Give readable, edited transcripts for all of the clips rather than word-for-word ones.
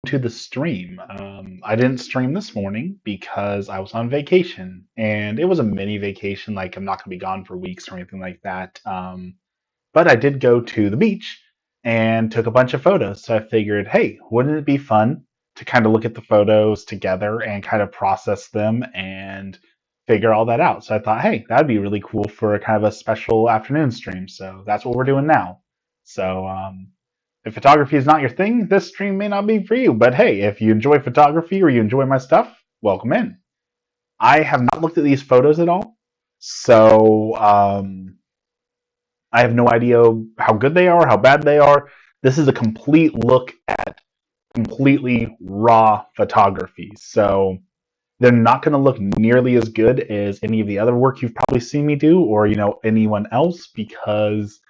to the stream. I didn't stream this morning because I was on vacation, and it was a mini vacation. Like I'm not going to be gone for weeks or anything like that. But I did go to the beach and took a bunch of photos. So I figured, hey, wouldn't it be fun to kind of look at the photos together and kind of process them and figure all that out? So I thought, hey, that'd be really cool for a kind of a special afternoon stream. So that's what we're doing now. So if photography is not your thing, this stream may not be for you. But hey, if you enjoy photography or you enjoy my stuff, welcome in. I have not looked at these photos at all. So I have no idea how good they are, how bad they are. This is a complete look at completely raw photography. So they're not going to look nearly as good as any of the other work you've probably seen me do or, anyone else because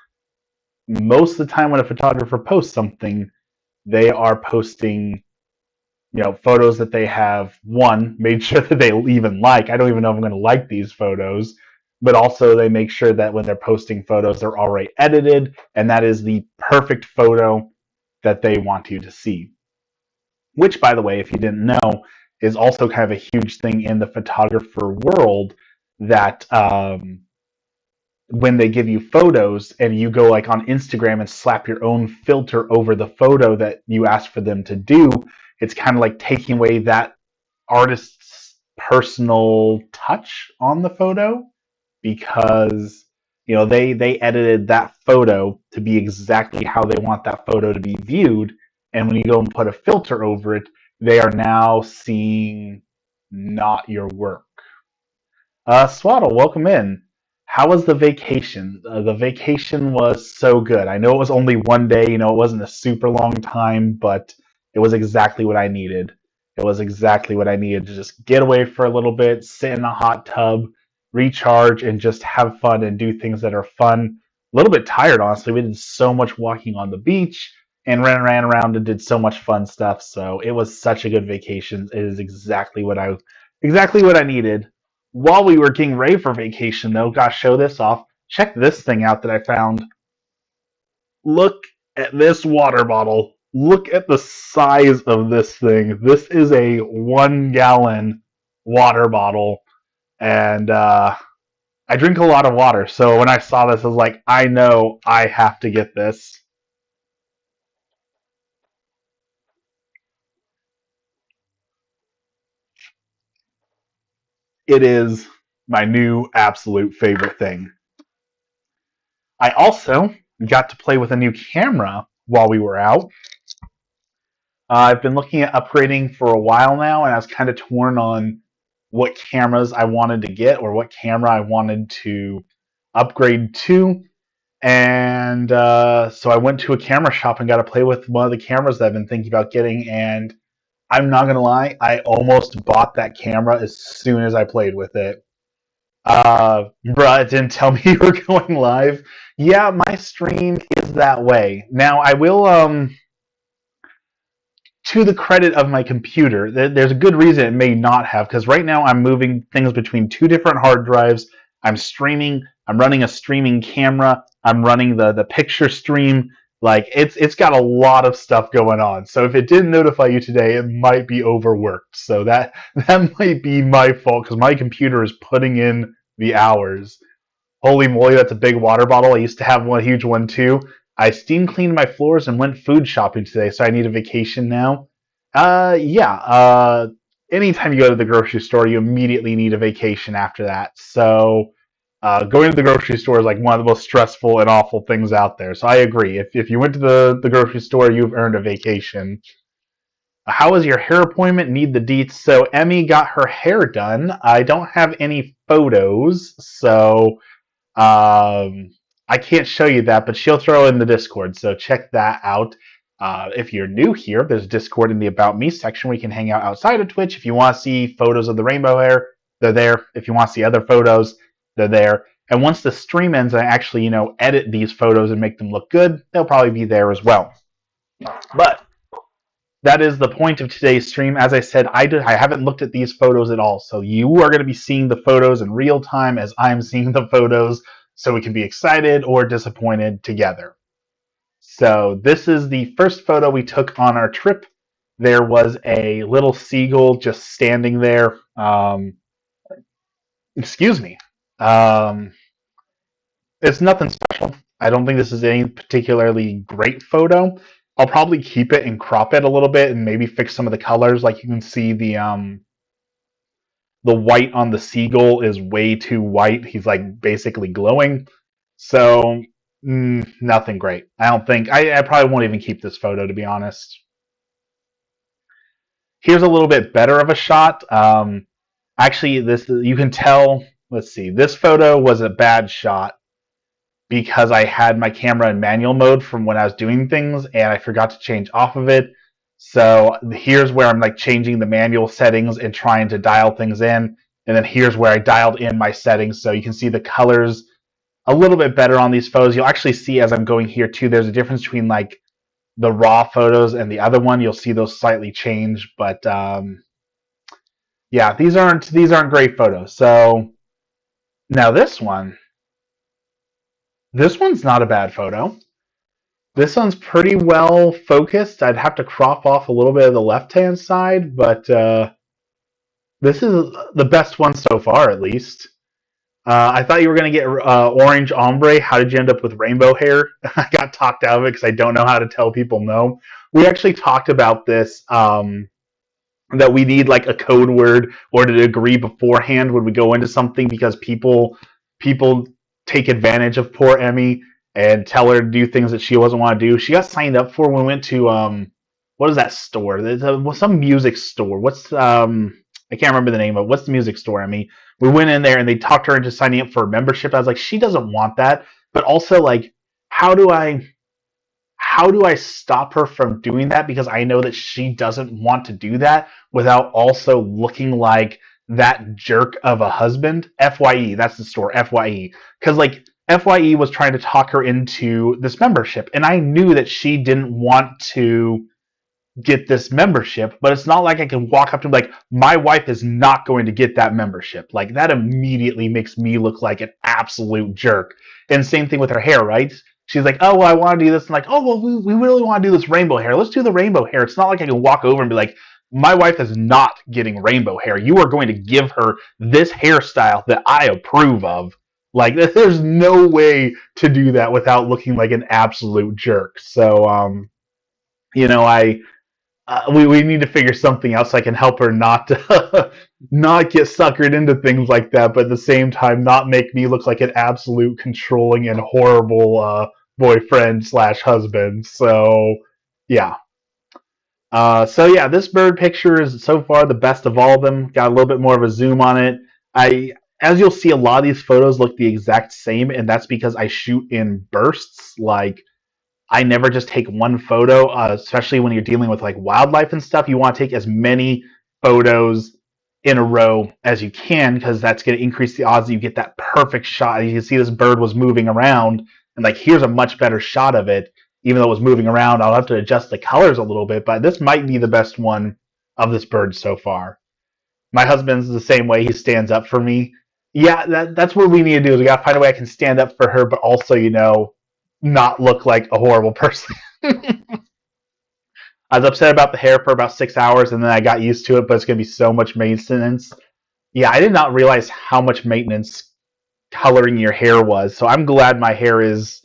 most of the time when a photographer posts something, they are posting, photos that they have, one, made sure that they even like. I don't even know if I'm going to like these photos, but also they make sure that when they're posting photos, they're already edited, and that is the perfect photo that they want you to see. Which, by the way, if you didn't know, is also kind of a huge thing in the photographer world that when they give you photos and you go like on Instagram and slap your own filter over the photo that you asked for them to do, it's kind of like taking away that artist's personal touch on the photo because they edited that photo to be exactly how they want that photo to be viewed, and when you go and put a filter over it, they are now seeing not your work. Swaddle, welcome in. How was the vacation? The vacation was so good. I know it was only one day, it wasn't a super long time, but it was exactly what I needed. It was exactly what I needed to just get away for a little bit, sit in a hot tub, recharge, and just have fun and do things that are fun. A little bit tired, honestly. We did so much walking on the beach and ran around and did so much fun stuff. So it was such a good vacation. It is exactly what I needed. While we were getting ready for vacation, though, gotta show this off. Check this thing out that I found. Look at this water bottle. Look at the size of this thing. This is a 1 gallon water bottle, and I drink a lot of water. So when I saw this, I was like, I know I have to get this. It is my new absolute favorite thing. I also got to play with a new camera while we were out. I've been looking at upgrading for a while now, and I was kind of torn on what cameras I wanted to get or what camera I wanted to upgrade to. And so I went to a camera shop and got to play with one of the cameras that I've been thinking about getting. And I'm not going to lie, I almost bought that camera as soon as I played with it. Bruh, it didn't tell me you were going live. Yeah, my stream is that way. Now, I will, to the credit of my computer, there's a good reason it may not have, because right now I'm moving things between two different hard drives. I'm streaming. I'm running a streaming camera. I'm running the picture stream. Like it's got a lot of stuff going on. So if it didn't notify you today, it might be overworked. So that might be my fault because my computer is putting in the hours. Holy moly, that's a big water bottle. I used to have one huge one too. I steam cleaned my floors and went food shopping today, so I need a vacation now. Yeah. Anytime you go to the grocery store, you immediately need a vacation after that. So, going to the grocery store is like one of the most stressful and awful things out there. So I agree. If you went to the grocery store, you've earned a vacation. How was your hair appointment? Need the deets. So Emmy got her hair done. I don't have any photos, so I can't show you that, but she'll throw in the Discord, so check that out. If you're new here, there's Discord in the About Me section where you can hang out outside of Twitch. If you want to see photos of the rainbow hair, they're there. If you want to see other photos, they're there. And once the stream ends, I actually, edit these photos and make them look good, they'll probably be there as well. But that is the point of today's stream. As I said, I haven't looked at these photos at all. So you are going to be seeing the photos in real time as I'm seeing the photos, so we can be excited or disappointed together. So this is the first photo we took on our trip there was a little seagull just standing there. Excuse me. Um, it's nothing special. I don't think this is any particularly great photo. I'll probably keep it and crop it a little bit and maybe fix some of the colors. Like you can see the white on the seagull is way too white. He's like basically glowing. So nothing great. I don't think I probably won't even keep this photo to be honest. Here's a little bit better of a shot. Actually, this you can tell. Let's see. This photo was a bad shot because I had my camera in manual mode from when I was doing things, and I forgot to change off of it. So here's where I'm like changing the manual settings and trying to dial things in, and then here's where I dialed in my settings. So you can see the colors a little bit better on these photos. You'll actually see as I'm going here too. There's a difference between like the raw photos and the other one. You'll see those slightly change, but yeah, these aren't great photos. So now this one's not a bad photo. This one's pretty well focused. I'd have to crop off a little bit of the left-hand side, but this is the best one so far, at least. I thought you were going to get orange ombre. How did you end up with rainbow hair? I got talked out of it because I don't know how to tell people no. We actually talked about this, that we need like a code word or to agree beforehand when we go into something because people take advantage of poor Emmy and tell her to do things that she doesn't want to do. She got signed up for when we went to what is that store? There's some music store. What's I can't remember the name of it. What's the music store, Emmy? We went in there and they talked her into signing up for a membership. I was like, she doesn't want that. But also like, how do I stop her from doing that because I know that she doesn't want to do that without also looking like that jerk of a husband? FYE, that's the store, FYE. Because like FYE was trying to talk her into this membership, and I knew that she didn't want to get this membership, but it's not like I can walk up to him like, my wife is not going to get that membership. Like that immediately makes me look like an absolute jerk. And same thing with her hair, right? She's like, oh, well, I want to do this. I'm like, oh, well, we really want to do this rainbow hair. Let's do the rainbow hair. It's not like I can walk over and be like, my wife is not getting rainbow hair. You are going to give her this hairstyle that I approve of. Like, there's no way to do that without looking like an absolute jerk. So, you know, we need to figure something out so I can help her not to not get suckered into things like that, but at the same time not make me look like an absolute controlling and horrible boyfriend slash husband. So yeah. So yeah, this bird picture is so far the best of all of them. Got a little bit more of a zoom on it. As you'll see, a lot of these photos look the exact same, and that's because I shoot in bursts. Like I never just take one photo, especially when you're dealing with like wildlife and stuff. You want to take as many photos in a row as you can because that's going to increase the odds that you get that perfect shot. You can see this bird was moving around, and like here's a much better shot of it. Even though it was moving around, I'll have to adjust the colors a little bit, but this might be the best one of this bird so far. My husband's the same way. He stands up for me. Yeah, that's what we need to do. Is we got to find a way I can stand up for her, but also, not look like a horrible person. I was upset about the hair for about 6 hours, and then I got used to it. But it's going to be so much maintenance. Yeah, I did not realize how much maintenance coloring your hair was. So I'm glad my hair is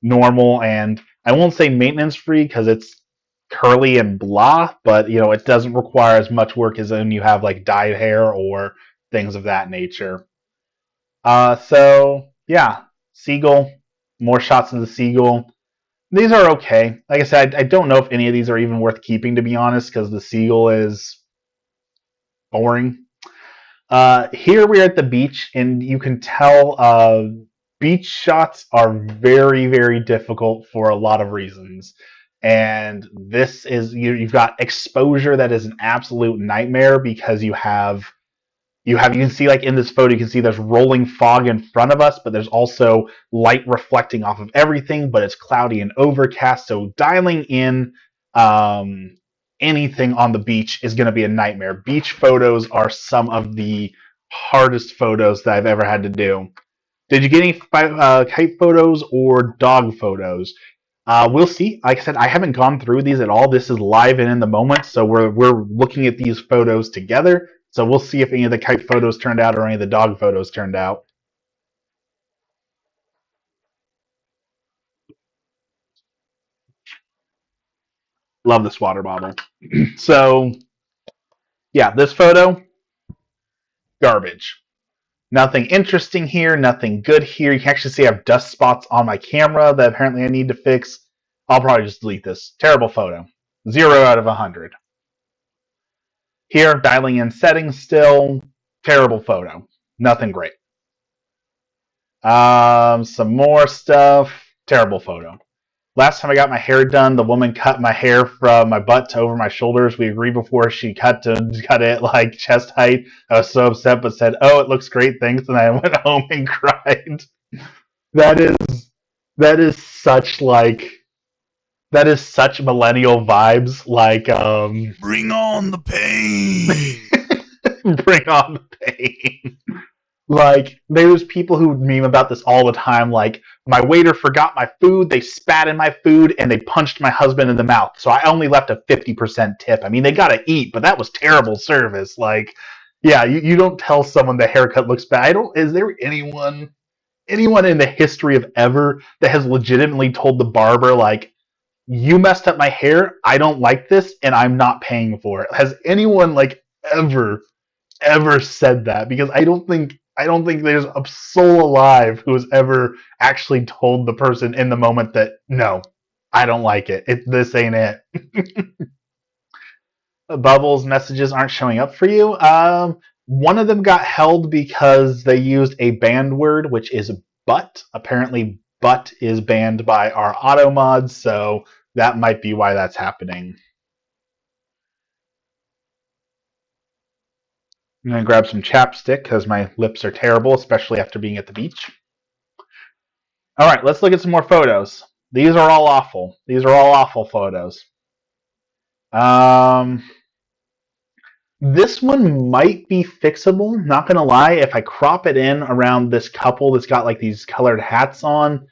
normal, and I won't say maintenance free because it's curly and blah, but it doesn't require as much work as when you have like dyed hair or things of that nature. So yeah, seagull, more shots of the seagull. These are okay. Like I said, I don't know if any of these are even worth keeping, to be honest, because the seagull is boring. Here we're at the beach, and you can tell beach shots are very, very difficult for a lot of reasons. And this is you've got exposure that is an absolute nightmare because you can see like in this photo you can see there's rolling fog in front of us, but there's also light reflecting off of everything, but it's cloudy and overcast, so dialing in anything on the beach is going to be a nightmare. Beach photos are some of the hardest photos that I've ever had to do. Did you get any kite photos or dog photos? We'll see. Like I said, I haven't gone through these at all. This is live and in the moment, so we're looking at these photos together. So we'll see if any of the kite photos turned out or any of the dog photos turned out. Love this water bottle. So yeah, this photo, garbage. Nothing interesting here, nothing good here. You can actually see I have dust spots on my camera that apparently I need to fix. I'll probably just delete this. Terrible photo. 0 out of 100. Here, dialing in settings still. Terrible photo. Nothing great. Some more stuff. Terrible photo. Last time I got my hair done, the woman cut my hair from my butt to over my shoulders. We agreed before she cut it like chest height. I was so upset, but said, "Oh, it looks great, thanks." And I went home and cried. That is that is such like that is such millennial vibes. Like Bring on the pain. bring on the pain. Like, there's people who meme about this all the time. Like, my waiter forgot my food, they spat in my food, and they punched my husband in the mouth. So I only left a 50% tip. I mean, they gotta eat, but that was terrible service. Like, yeah, you don't tell someone the haircut looks bad. Is there anyone in the history of ever that has legitimately told the barber, like, you messed up my hair, I don't like this, and I'm not paying for it? Has anyone, like, ever said that? Because I don't think there's a soul alive who has ever actually told the person in the moment that no, I don't like it. This ain't it. Bubbles messages aren't showing up for you. One of them got held because they used a banned word, which is but. Apparently, but is banned by our auto mods, so that might be why that's happening. I'm gonna grab some chapstick because my lips are terrible, especially after being at the beach. All right, let's look at some more photos. These are all awful. These are all awful photos. Um, this one might be fixable. Not gonna lie, if I crop it in around this couple that's got like these colored hats on,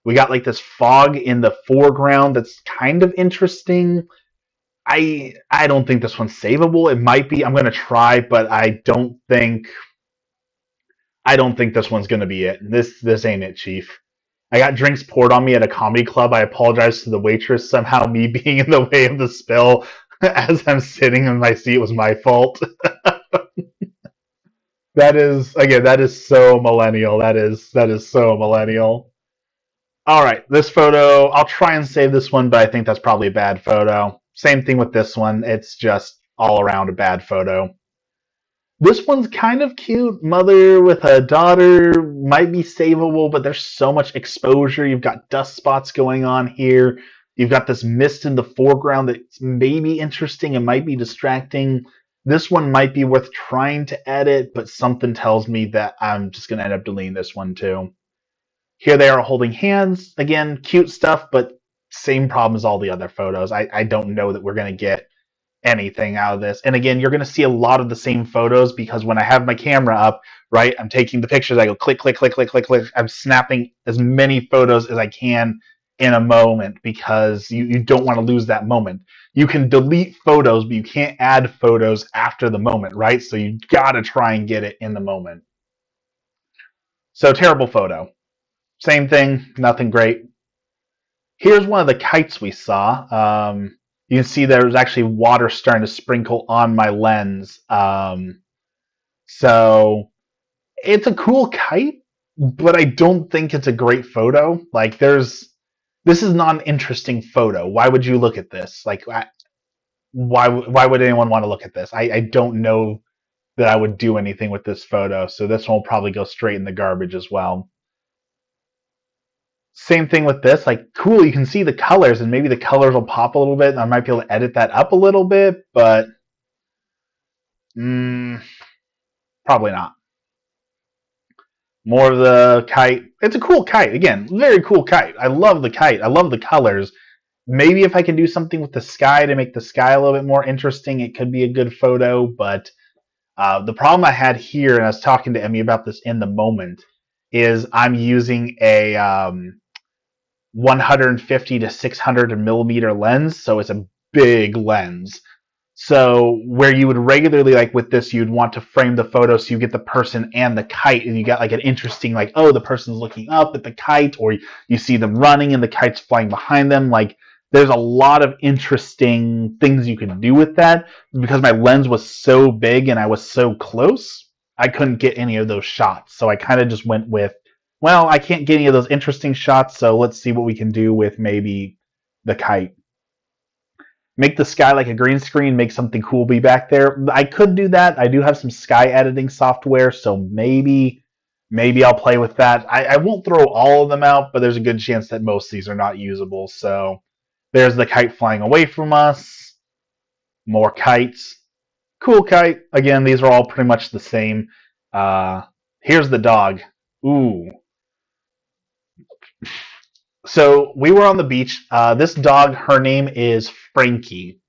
we got like this fog in the foreground that's kind of interesting. I don't think this one's savable. It might be. I'm gonna try, but I don't think this one's gonna be it. This ain't it, Chief. I got drinks poured on me at a comedy club. I apologize to the waitress. Somehow, me being in the way of the spill as I'm sitting in my seat was my fault. That is so millennial. That is so millennial. All right, this photo. I'll try and save this one, but I think that's probably a bad photo. Same thing with this one. It's just all around a bad photo. This one's kind of cute. Mother with a daughter might be savable, but there's so much exposure. You've got dust spots going on here. You've got this mist in the foreground that's maybe interesting and might be distracting. This one might be worth trying to edit, but something tells me that I'm just going to end up deleting this one too. Here they are holding hands. Again, cute stuff, but same problem as all the other photos. I don't know that we're going to get anything out of this. And again, you're going to see a lot of the same photos because when I have my camera up, right, I'm taking the pictures. I go click, click, click, click, click, click. I'm snapping as many photos as I can in a moment because you don't want to lose that moment. You can delete photos, but you can't add photos after the moment, right? So you got to try and get it in the moment. So terrible photo. Same thing, nothing great. Here's one of the kites we saw. You can see there's actually water starting to sprinkle on my lens. So it's a cool kite, but I don't think it's a great photo. Like, this is not an interesting photo. Why would you look at this? Like, why would anyone want to look at this? I don't know that I would do anything with this photo. So this one will probably go straight in the garbage as well. Same thing with this. Like, cool, you can see the colors, and maybe the colors will pop a little bit, and I might be able to edit that up a little bit, but probably not. More of the kite. It's a cool kite. Again, very cool kite. I love the kite. I love the colors. Maybe if I can do something with the sky to make the sky a little bit more interesting, it could be a good photo. But the problem I had here, and I was talking to Emmy about this in the moment, is I'm using a 150 to 600 millimeter lens, so it's a big lens. So where you would regularly, like with this, you'd want to frame the photo so you get the person and the kite, and you got like an interesting, like, oh, the person's looking up at the kite, or you see them running and the kite's flying behind them. Like, there's a lot of interesting things you can do with that. Because my lens was so big and I was so close, I couldn't get any of those shots. So I kind of just went with, well, I can't get any of those interesting shots, so let's see what we can do with maybe the kite. Make the sky like a green screen, make something cool be back there. I could do that. I do have some sky editing software, so maybe I'll play with that. I won't throw all of them out, but there's a good chance that most of these are not usable. So there's the kite flying away from us. More kites. Cool kite. Again, these are all pretty much the same. Here's the dog. Ooh. So we were on the beach. This dog, her name is Frankie.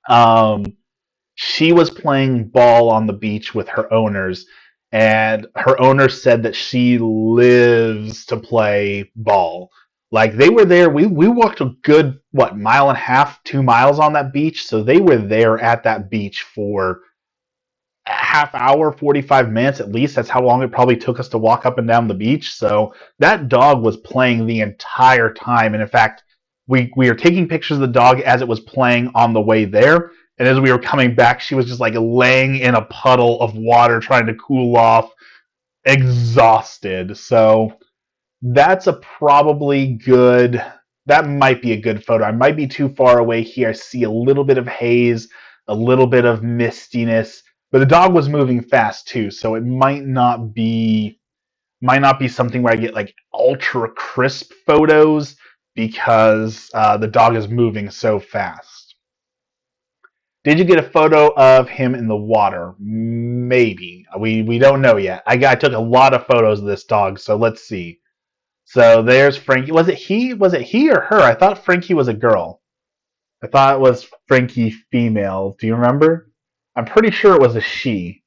Um, she was playing ball on the beach with her owners, and her owners said that she lives to play ball. Like, they were there. We walked a good, what, mile and a half, 2 miles on that beach. So they were there at that beach for a half hour, 45 minutes at least. That's how long it probably took us to walk up and down the beach. So that dog was playing the entire time. And in fact, we were taking pictures of the dog as it was playing on the way there. And as we were coming back, she was just like laying in a puddle of water trying to cool off, exhausted. So that's a probably good, that might be a good photo. I might be too far away here. I see a little bit of haze, a little bit of mistiness, but the dog was moving fast too, so it might not be something where I get like ultra crisp photos because the dog is moving so fast. Did you get a photo of him in the water? Maybe. We don't know yet. I took a lot of photos of this dog, so let's see. So there's Frankie. Was it he? Was it he or her? I thought Frankie was a girl. I thought it was Frankie female. Do you remember? I'm pretty sure it was a she.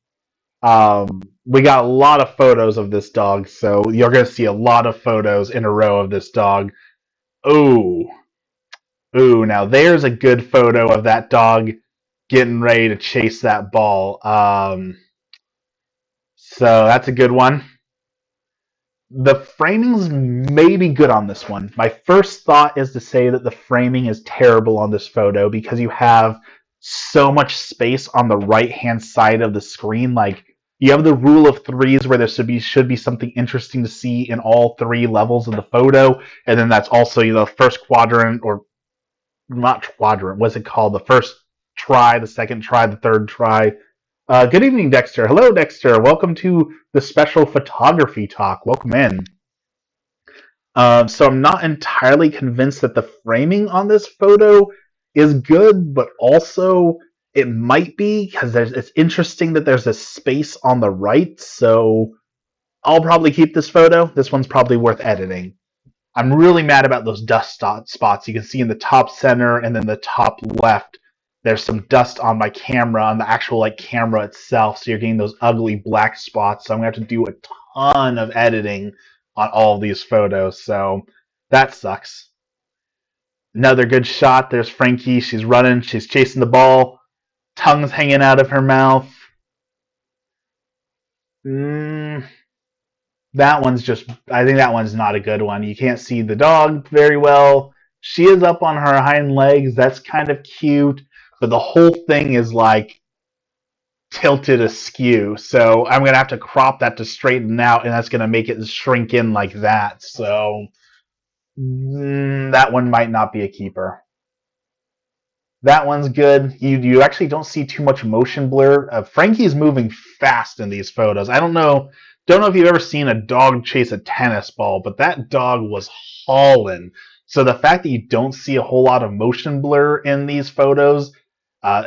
We got a lot of photos of this dog, so you're going to see a lot of photos in a row of this dog. Ooh. Ooh, now there's a good photo of that dog getting ready to chase that ball. So that's a good one. The framing's maybe good on this one. My first thought is to say that the framing is terrible on this photo because you have so much space on the right-hand side of the screen. Like, you have the rule of threes where there should be something interesting to see in all three levels of the photo, and then that's also the first quadrant, or not quadrant, what's it called? The first try, the second try, the third try. Good evening, Dexter. Hello, Dexter. Welcome to the special photography talk. Welcome in. So I'm not entirely convinced that the framing on this photo is good, but also it might be because it's interesting that there's a space on the right. So I'll probably keep this photo. This one's probably worth editing. I'm really mad about those dust spots. You can see in the top center and then the top left, there's some dust on my camera, on the actual like camera itself, so you're getting those ugly black spots. So I'm gonna have to do a ton of editing on all of these photos. So that sucks. Another good shot. There's Frankie. She's running. She's chasing the ball. Tongue's hanging out of her mouth. That one's just, I think that one's not a good one. You can't see the dog very well. She is up on her hind legs. That's kind of cute. But the whole thing is like tilted askew. So I'm going to have to crop that to straighten out, and that's going to make it shrink in like that. So that one might not be a keeper. That one's good. You actually don't see too much motion blur. Frankie's moving fast in these photos. I don't know if you've ever seen a dog chase a tennis ball, but that dog was hauling. So the fact that you don't see a whole lot of motion blur in these photos,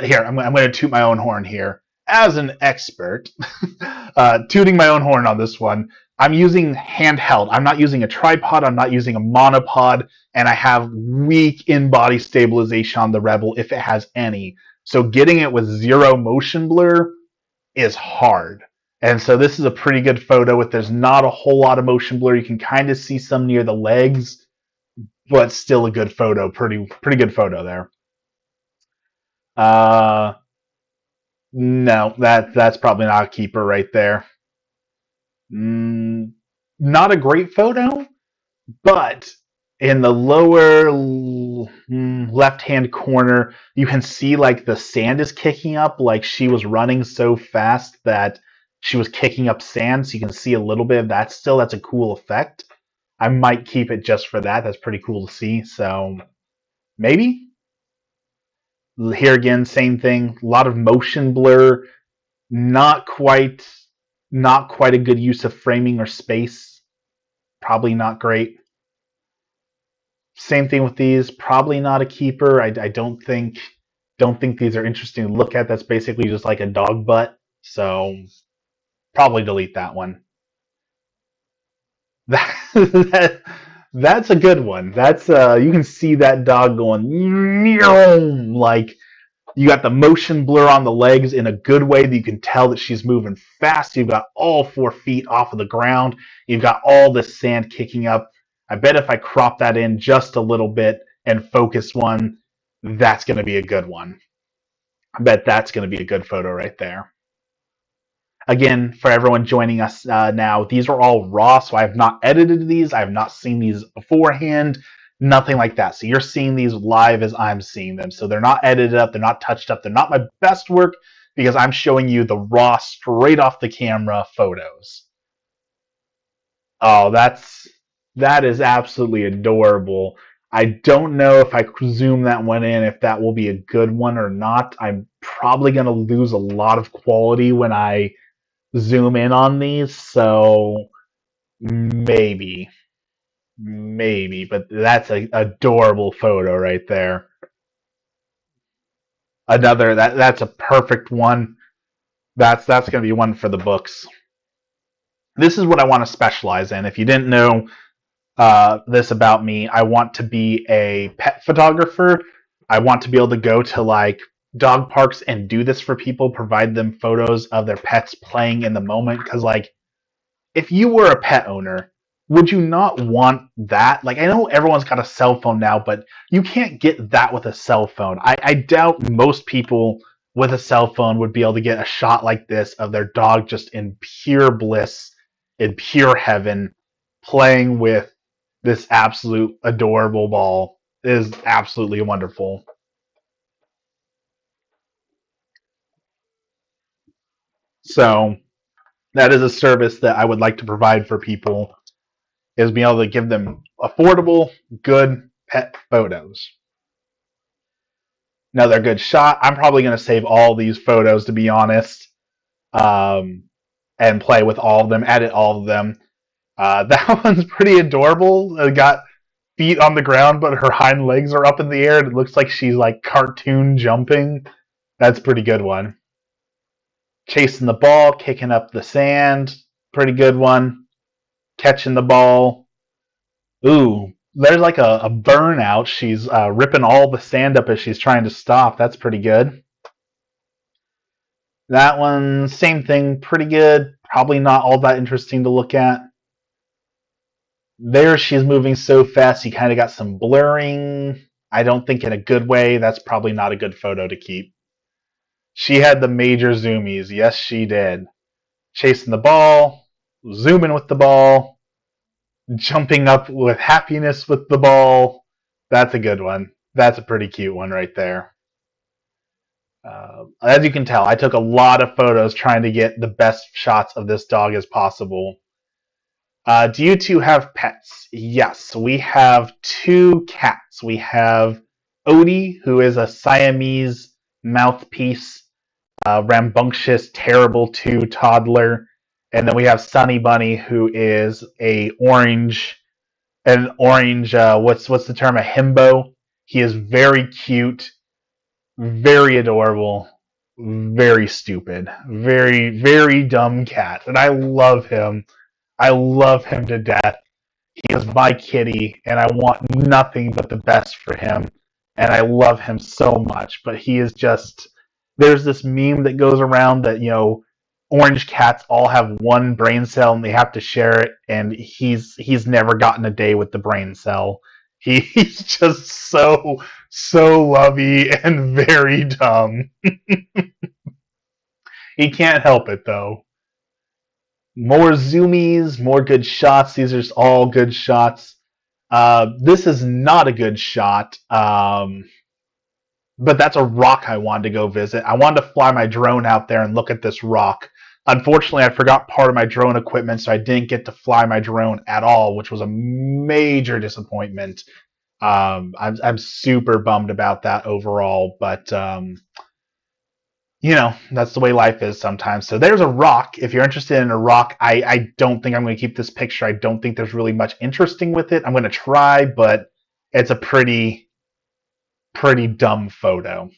here, I'm going to toot my own horn here. As an expert, tooting my own horn on this one, I'm using handheld. I'm not using a tripod. I'm not using a monopod. And I have weak in-body stabilization on the Rebel, if it has any. So getting it with zero motion blur is hard. And so this is a pretty good photo. There's not a whole lot of motion blur. You can kind of see some near the legs. but still a good photo. Pretty good photo there. Uh, no, that's probably not a keeper right there. Mm, not a great photo, but in the lower left-hand corner, you can see like the sand is kicking up, like she was running so fast that she was kicking up sand, so you can see a little bit of that still. That's a cool effect. I might keep it just for that. That's pretty cool to see. So maybe here again, same thing. A lot of motion blur. Not quite, not quite a good use of framing or space. Probably not great. Same thing with these. Probably not a keeper. I don't think these are interesting to look at. That's basically just like a dog butt. So probably delete that one. That, that's a good one. That's you can see that dog going like you got the motion blur on the legs in a good way that you can tell that she's moving fast. You've got all 4 feet off of the ground. You've got all this sand kicking up. I bet if I crop that in just a little bit and focus one, that's going to be a good one. I bet that's going to be a good photo right there. Again, for everyone joining us now, these are all raw, so I have not edited these. I have not seen these beforehand, nothing like that. So you're seeing these live as I'm seeing them. So they're not edited up, they're not touched up, they're not my best work because I'm showing you the raw, straight off the camera photos. Oh, that is absolutely adorable. I don't know if I zoom that one in, if that will be a good one or not. I'm probably going to lose a lot of quality when I zoom in on these, so maybe, but that's an adorable photo right there. Another that's a perfect one. That's going to be one for the books. This is what I want to specialize in. If you didn't know this about me, I want to be a pet photographer. I want to be able to go to like dog parks and do this for people, provide them photos of their pets playing in the moment. Because like if you were a pet owner, would you not want that? Like, I know everyone's got a cell phone now, but you can't get that with a cell phone. I doubt most people with a cell phone would be able to get a shot like this of their dog just in pure bliss, in pure heaven, playing with this absolute adorable ball. It is absolutely wonderful. So, that is a service that I would like to provide for people is being able to give them affordable, good pet photos. Another good shot. I'm probably going to save all these photos, to be honest, and play with all of them, edit all of them. That one's pretty adorable. It got feet on the ground, but her hind legs are up in the air, and it looks like she's like cartoon jumping. That's a pretty good one. Chasing the ball, kicking up the sand. Pretty good one. Catching the ball. Ooh, there's like a burnout. She's ripping all the sand up as she's trying to stop. That's pretty good. That one, same thing, pretty good. Probably not all that interesting to look at. There, she's moving so fast, you kind of got some blurring. I don't think in a good way. That's probably not a good photo to keep. She had the major zoomies. Yes, she did. Chasing the ball, zooming with the ball, jumping up with happiness with the ball. That's a good one. That's a pretty cute one right there. As you can tell, I took a lot of photos trying to get the best shots of this dog as possible. Do you two have pets? Yes, we have 2 cats. We have Odie, who is a Siamese mouthpiece, rambunctious, terrible 2 toddler. And then we have Sunny Bunny, who is what's the term, a himbo. He is very cute, very adorable, very stupid, very, very dumb cat. And I love him. I love him to death. He is my kitty, and I want nothing but the best for him. And I love him so much. But he is just. There's this meme that goes around that, orange cats all have one brain cell and they have to share it, and he's never gotten a day with the brain cell. He's just so lovey and very dumb. He can't help it though. More zoomies, more good shots. These are just all good shots. This is not a good shot, but that's a rock I wanted to go visit. I wanted to fly my drone out there and look at this rock. Unfortunately, I forgot part of my drone equipment, so I didn't get to fly my drone at all, which was a major disappointment. I'm super bummed about that overall, but that's the way life is sometimes. So there's a rock. If you're interested in a rock, I don't think I'm going to keep this picture. I don't think there's really much interesting with it. I'm going to try, but it's a pretty dumb photo.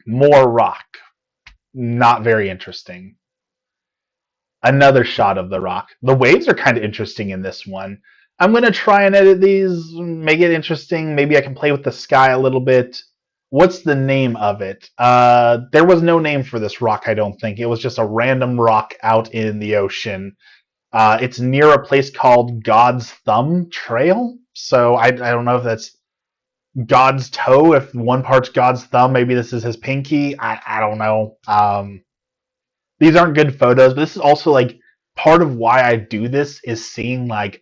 More rock. Not very interesting. Another shot of the rock. The waves are kind of interesting in this one. I'm going to try and edit these, make it interesting. Maybe I can play with the sky a little bit. What's the name of it? There was no name for this rock, I don't think. It was just a random rock out in the ocean. It's near a place called God's Thumb Trail. So I don't know if that's God's toe. If one part's God's thumb, maybe this is his pinky. I don't know. These aren't good photos, but this is also like part of why I do this is seeing like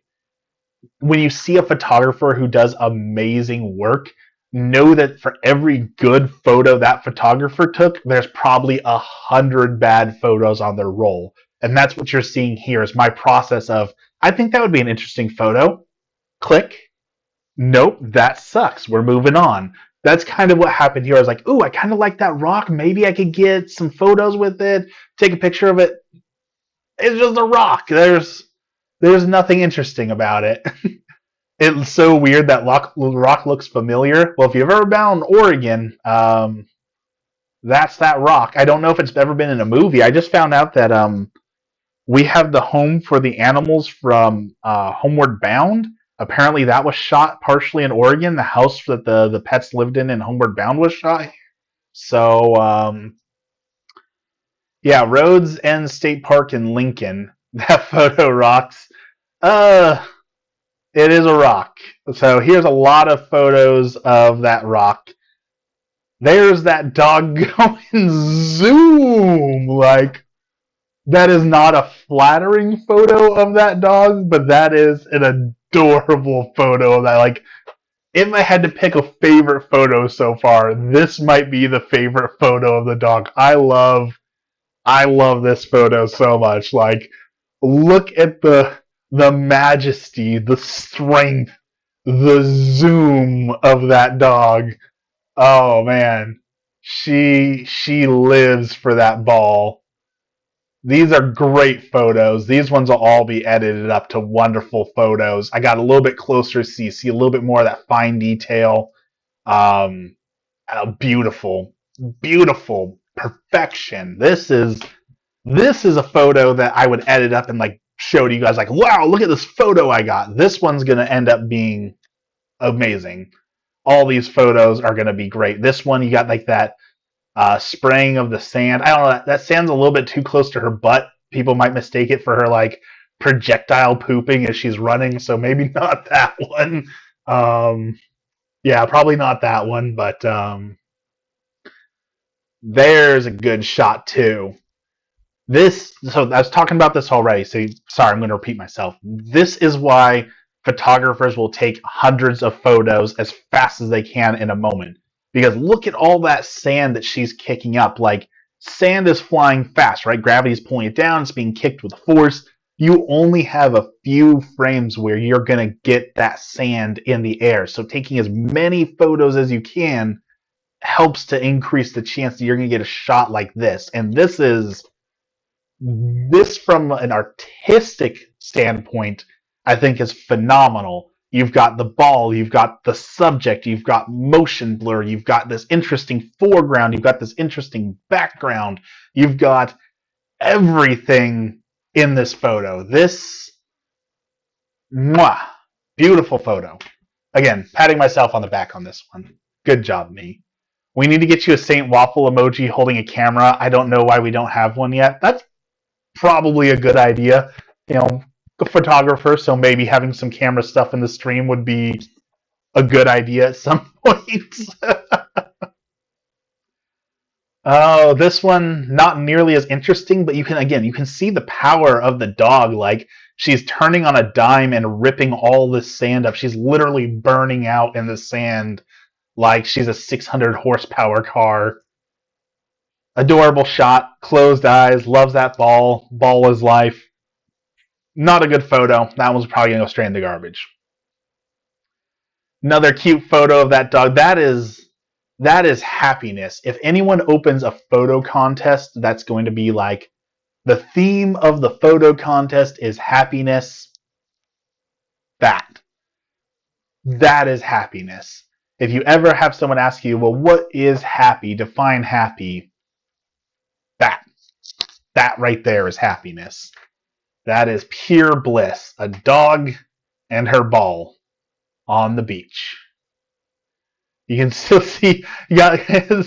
when you see a photographer who does amazing work, know that for every good photo that photographer took, there's probably 100 bad photos on their roll. And that's what you're seeing here is my process of, I think that would be an interesting photo. Click. Nope, that sucks. We're moving on. That's kind of what happened here. I was like, ooh, I kind of like that rock. Maybe I could get some photos with it, take a picture of it. It's just a rock. There's nothing interesting about it. It's so weird that rock looks familiar. Well, if you've ever been in Oregon, that's that rock. I don't know if it's ever been in a movie. I just found out that we have the home for the animals from Homeward Bound. Apparently, that was shot partially in Oregon. The house that the pets lived in Homeward Bound was shot. So, yeah, Rhodes End State Park in Lincoln. That photo rocks. It is a rock. So here's a lot of photos of that rock. There's that dog going zoom. Like, that is not a flattering photo of that dog, but that is an adorable photo of that. Like, if I had to pick a favorite photo so far, this might be the favorite photo of the dog. I love this photo so much. Like, look at the majesty, the strength, the zoom of that dog. Oh man, she lives for that ball. These are great photos. These ones will all be edited up to wonderful photos. I got a little bit closer so you see a little bit more of that fine detail. Beautiful, beautiful perfection. This is a photo that I would edit up and like show to you guys. Like, wow, look at this photo I got. This one's gonna end up being amazing. All these photos are gonna be great. This one, you got like that spraying of the sand. I don't know. That sand's a little bit too close to her butt. People might mistake it for her like projectile pooping as she's running. So maybe not that one. Yeah, probably not that one. But there's a good shot too. So I was talking about this already. So sorry, I'm going to repeat myself. This is why photographers will take hundreds of photos as fast as they can in a moment. Because look at all that sand that she's kicking up. Like, sand is flying fast, right? Gravity's pulling it down. It's being kicked with force. You only have a few frames where you're going to get that sand in the air. So taking as many photos as you can helps to increase the chance that you're going to get a shot like this. And this from an artistic standpoint, I think is phenomenal. You've got the ball, you've got the subject, you've got motion blur, you've got this interesting foreground, you've got this interesting background, you've got everything in this photo. This, beautiful photo. Again, patting myself on the back on this one. Good job, me. We need to get you a Saint Waffle emoji holding a camera. I don't know why we don't have one yet. That's probably a good idea. photographer, so maybe having some camera stuff in the stream would be a good idea at some point. Oh, this one not nearly as interesting, but you can see the power of the dog. Like she's turning on a dime and ripping all this sand up. She's literally burning out in the sand like she's a 600 horsepower car. Adorable shot, closed eyes, loves that ball. Ball is life. Not a good photo. That one's probably gonna go straight in the garbage. Another cute photo of that dog. That is happiness. If anyone opens a photo contest, that's going to be like the theme of the photo contest is happiness. That is happiness. If you ever have someone ask you, well, what is happy? Define happy. That right there is happiness. That is pure bliss. A dog and her ball on the beach. You can still see, yeah,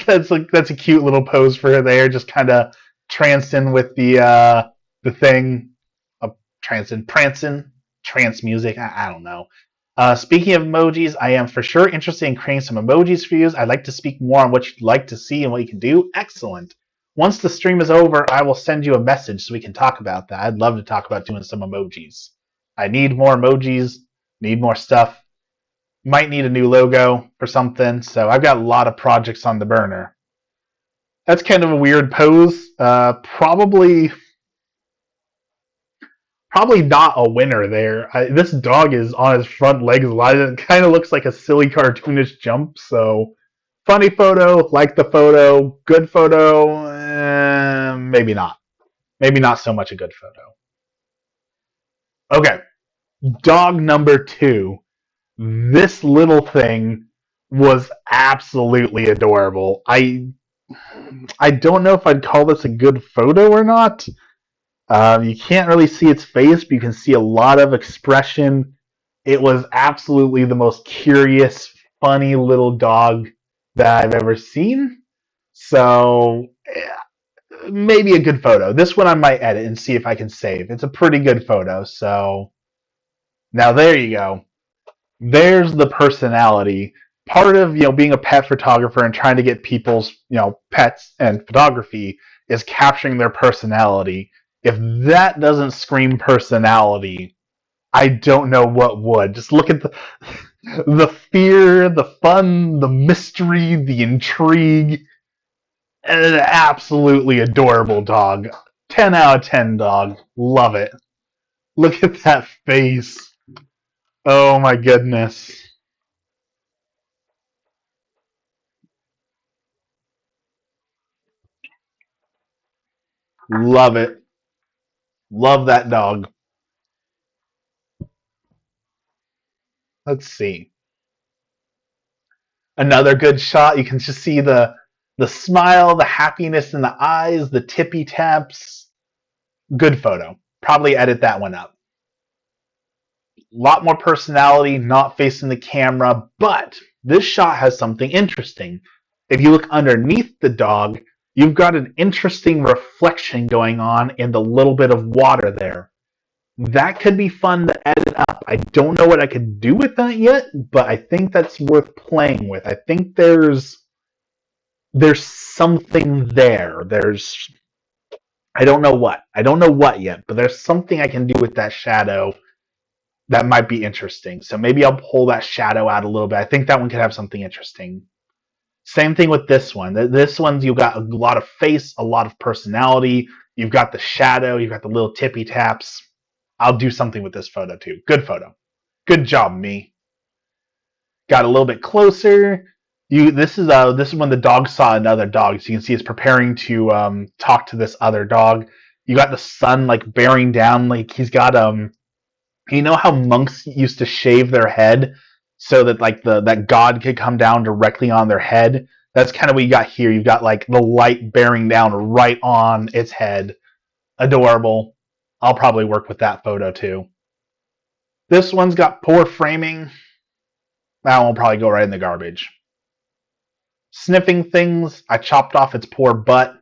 that's a cute little pose for her there, just kind of trancing with the thing, prancing, trance music. I don't know. Speaking of emojis, I am for sure interested in creating some emojis for you. I'd like to speak more on what you'd like to see and what you can do. Excellent. Once the stream is over, I will send you a message so we can talk about that. I'd love to talk about doing some emojis. I need more emojis, need more stuff. Might need a new logo or something, so I've got a lot of projects on the burner. That's kind of a weird pose. Probably not a winner there. This dog is on his front legs a lot. It kind of looks like a silly cartoonish jump, so funny photo, like the photo, good photo, maybe not. Maybe not so much a good photo. Okay, dog number 2. This little thing was absolutely adorable. I don't know if I'd call this a good photo or not. You can't really see its face, but you can see a lot of expression. It was absolutely the most curious, funny little dog that I've ever seen. So, maybe a good photo. This one I might edit and see if I can save. It's a pretty good photo, so now there you go. There's the personality. Part of being a pet photographer and trying to get people's pets and photography is capturing their personality. If that doesn't scream personality, I don't know what would. Just look at the fear, the fun, the mystery, the intrigue. An absolutely adorable dog. 10 out of 10 dog. Love it. Look at that face. Oh my goodness. Love it. Love that dog. Let's see. Another good shot. You can just see the smile, the happiness in the eyes, the tippy taps. Good photo. Probably edit that one up. A lot more personality, not facing the camera, but this shot has something interesting. If you look underneath the dog, you've got an interesting reflection going on in the little bit of water there. That could be fun to edit up. I don't know what I could do with that yet, but I think that's worth playing with. I think there's something there. I don't know what. I don't know what yet, but there's something I can do with that shadow that might be interesting. So maybe I'll pull that shadow out a little bit. I think that one could have something interesting. Same thing with this one. This one's you've got a lot of face, a lot of personality. You've got the shadow. You've got the little tippy taps. I'll do something with this photo too. Good photo. Good job, me. Got a little bit closer. This is when the dog saw another dog. So you can see it's preparing to talk to this other dog. You got the sun like bearing down. Like he's got you know how monks used to shave their head so that like that God could come down directly on their head? That's kind of what you got here. You've got like the light bearing down right on its head. Adorable. I'll probably work with that photo too. This one's got poor framing. That one will probably go right in the garbage. Sniffing things. I chopped off its poor butt.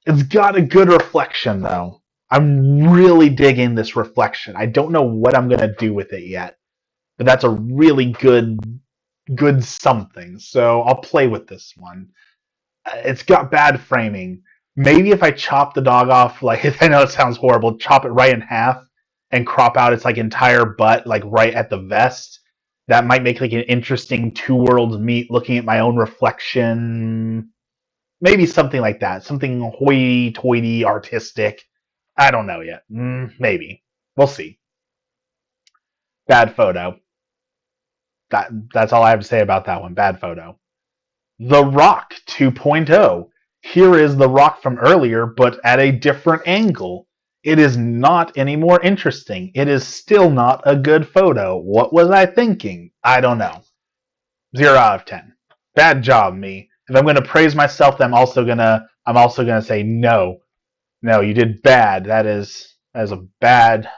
It's got a good reflection though. I'm really digging this reflection. I don't know what I'm gonna do with it yet, but that's a really good something. So I'll play with this one. It's got bad framing. Maybe if I chop the dog off, like I know it sounds horrible, chop it right in half and crop out its like entire butt, like right at the vest. That might make like an interesting two worlds meet, looking at my own reflection. Maybe something like that. Something hoity-toity, artistic. I don't know yet. Maybe. We'll see. Bad photo. That's all I have to say about that one. Bad photo. The Rock 2.0. Here is The Rock from earlier, but at a different angle. It is not any more interesting. It is still not a good photo. What was I thinking? I don't know. 0 out of 10. Bad job, me. If I'm gonna praise myself, then I'm also gonna say no. No, you did bad. That is a bad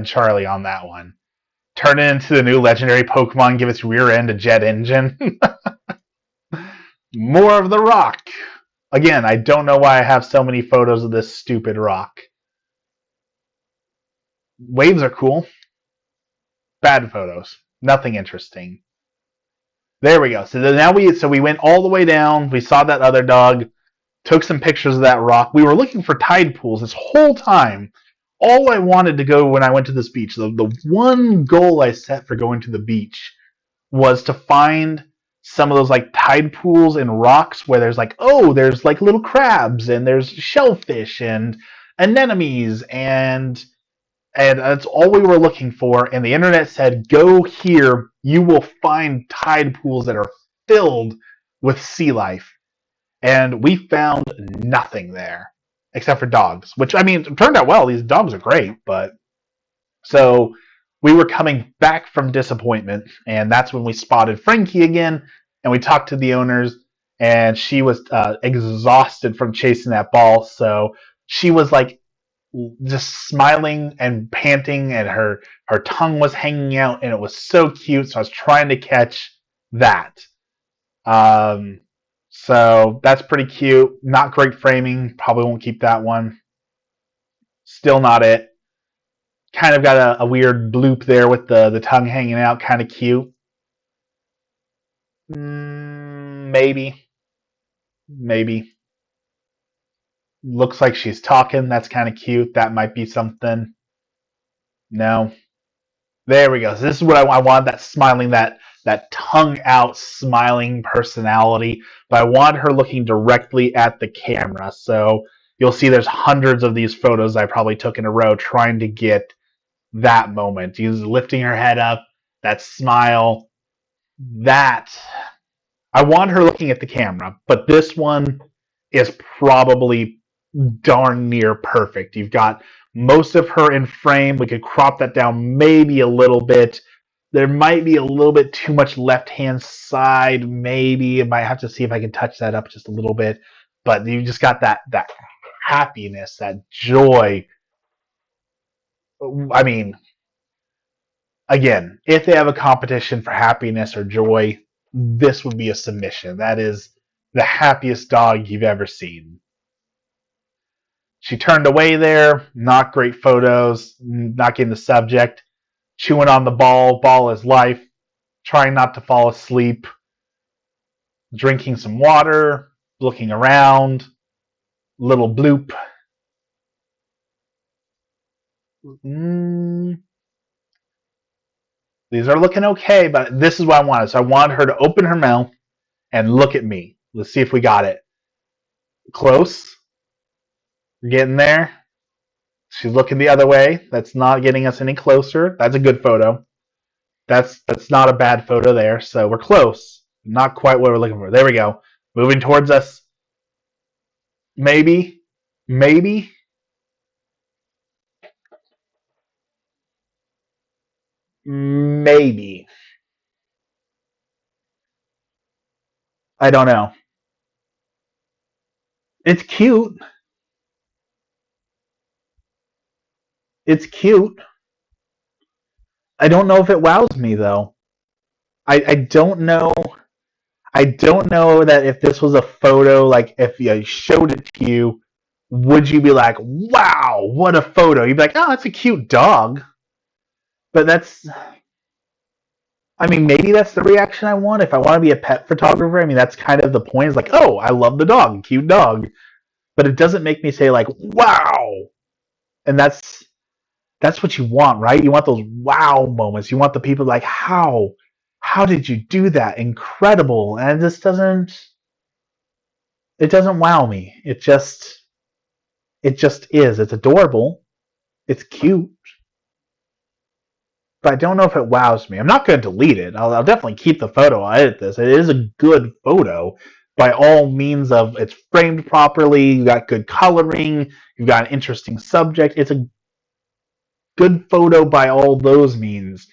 Charlie on that one. Turn it into the new legendary Pokemon, give its rear end a jet engine. More of The Rock. Again, I don't know why I have so many photos of this stupid rock. Waves are cool. Bad photos. Nothing interesting. There we go. So now we went all the way down. We saw that other dog. Took some pictures of that rock. We were looking for tide pools this whole time. All I wanted to go when I went to this beach, the one goal I set for going to the beach was to find some of those like tide pools and rocks where there's like little crabs and there's shellfish and anemones and that's all we were looking for. And the internet said, go here, you will find tide pools that are filled with sea life. And we found nothing there except for dogs, which, I mean, it turned out well. These dogs are great, but so we were coming back from disappointment, and that's when we spotted Frankie again, and we talked to the owners, and she was exhausted from chasing that ball, so she was like just smiling and panting, and her tongue was hanging out, and it was so cute. So I was trying to catch that. So that's pretty cute. Not great framing. Probably won't keep that one. Still not it. Kind of got a weird bloop there with the tongue hanging out. Kind of cute. Maybe. Looks like she's talking. That's kind of cute. That might be something. No. There we go. So this is what I want. That smiling, that tongue out smiling personality. But I want her looking directly at the camera. So you'll see there's hundreds of these photos I probably took in a row trying to get that moment. She's lifting her head up, that smile. That I want her looking at the camera. But this one is probably darn near perfect. You've got most of her in frame. We could crop that down maybe a little bit. There might be a little bit too much left-hand side, maybe. I might have to see if I can touch that up just a little bit. But you just got that happiness, that joy. I mean, again, if they have a competition for happiness or joy, this would be a submission. That is the happiest dog you've ever seen. She turned away there. Not great photos. Not getting the subject. Chewing on the ball. Ball is life. Trying not to fall asleep. Drinking some water. Looking around. Little bloop. These are looking okay, but this is what I wanted. So I wanted her to open her mouth and look at me. Let's see if we got it. Close. We're getting there. She's looking the other way. That's not getting us any closer. That's a good photo. That's not a bad photo there. So we're close. Not quite what we're looking for. There we go. Moving towards us. Maybe. Maybe. Maybe. I don't know. It's cute. It's cute. I don't know if it wows me though. I don't know. I don't know that if this was a photo, like if I showed it to you, would you be like, wow, what a photo? You'd be like, oh, that's a cute dog. But I mean, maybe that's the reaction I want. If I want to be a pet photographer, I mean, that's kind of the point. It's like, oh, I love the dog, cute dog. But it doesn't make me say like, wow. And that's what you want, right? You want those wow moments. You want the people like, how did you do that? Incredible. And it doesn't wow me. It just is. It's adorable. It's cute. But I don't know if it wows me. I'm not going to delete it. I'll definitely keep the photo. I'll edit this. It is a good photo by all means of it's framed properly. You got good coloring. You've got an interesting subject. It's a good photo by all those means.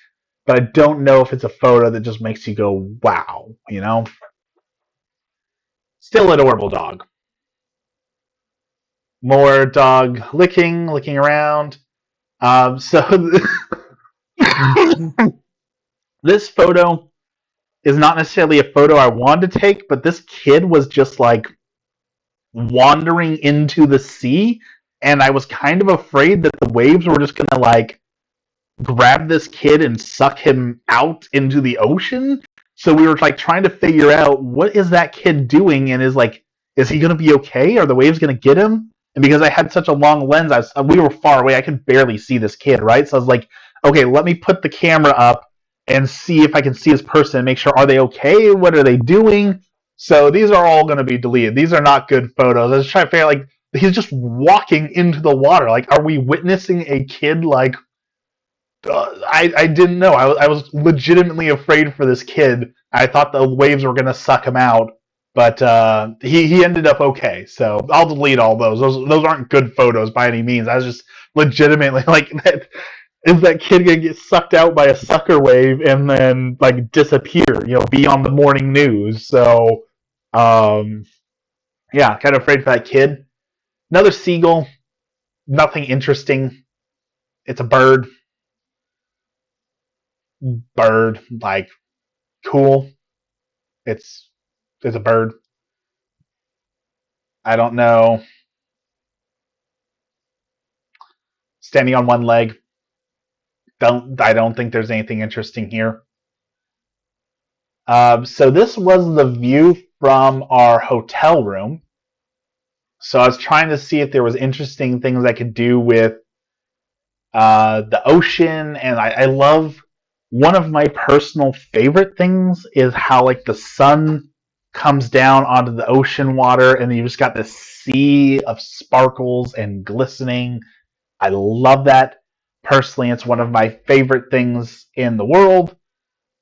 But I don't know if it's a photo that just makes you go, wow, you know? Still adorable dog. More dog licking around. So this photo is not necessarily a photo I wanted to take, but this kid was just like wandering into the sea, and I was kind of afraid that the waves were just gonna like grab this kid and suck him out into the ocean. So we were like trying to figure out what is that kid doing, and is he gonna be okay? Are the waves gonna get him? And because I had such a long lens, we were far away. I could barely see this kid, right? So I was like, okay, let me put the camera up and see if I can see this person and make sure, are they okay? What are they doing? So these are all going to be deleted. These are not good photos. I was trying to figure out, like, he's just walking into the water. Like, are we witnessing a kid, like, I didn't know. I was legitimately afraid for this kid. I thought the waves were going to suck him out. But he ended up okay. So I'll delete all those. Those aren't good photos by any means. I was just legitimately like, is that kid gonna get sucked out by a sucker wave and then like disappear? You know, be on the morning news. So yeah, kind of afraid for that kid. Another seagull. Nothing interesting. It's a bird. Bird, like cool. It's a bird. I don't know. Standing on one leg. I don't think there's anything interesting here. So this was the view from our hotel room. So I was trying to see if there was interesting things I could do with the ocean, and I love one of my personal favorite things is how like the sun comes down onto the ocean water, and you just got this sea of sparkles and glistening. I love that. Personally, it's one of my favorite things in the world.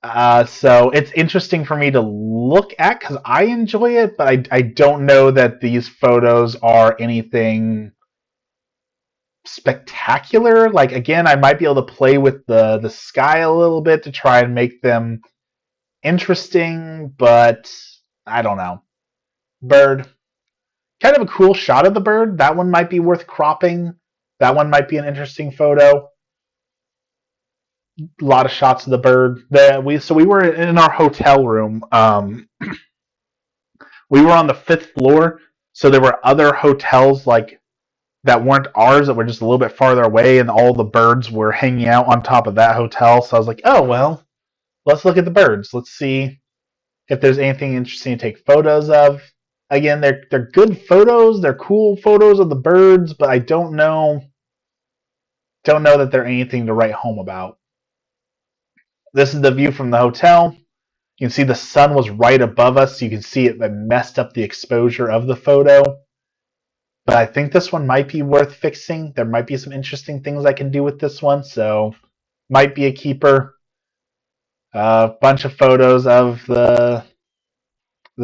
So it's interesting for me to look at because I enjoy it, but I don't know that these photos are anything spectacular. Like again, I might be able to play with the sky a little bit to try and make them interesting, but I don't know. Bird, kind of a cool shot of the bird. That one might be worth cropping. That one might be an interesting photo. A lot of shots of the bird. We were in our hotel room. We were on the 5th floor, so there were other hotels like that weren't ours that were just a little bit farther away, and all the birds were hanging out on top of that hotel. So I was like, oh well, let's look at the birds. Let's see if there's anything interesting to take photos of. Again, they're good photos. They're cool photos of the birds, but I don't know that they're anything to write home about. This is the view from the hotel. You can see the sun was right above us, so you can see it messed up the exposure of the photo. But I think this one might be worth fixing. There might be some interesting things I can do with this one, so might be a keeper. A bunch of photos of the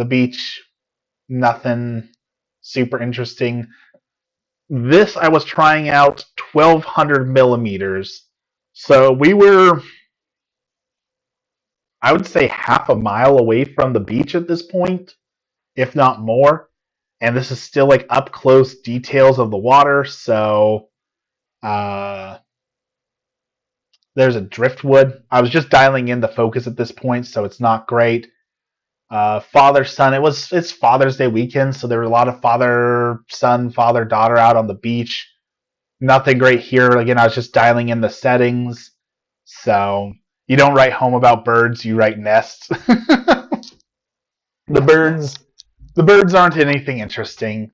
beach. Nothing super interesting. This I was trying out 1200 millimeters. So we were, I would say, half a mile away from the beach at this point, if not more. And this is still like up close details of the water. So there's a driftwood. I was just dialing in the focus at this point, so it's not great. Father son. It's Father's Day weekend, so there were a lot of father son, father daughter out on the beach. Nothing great here. Again, I was just dialing in the settings. So you don't write home about birds, you write nests. the birds the birds aren't anything interesting.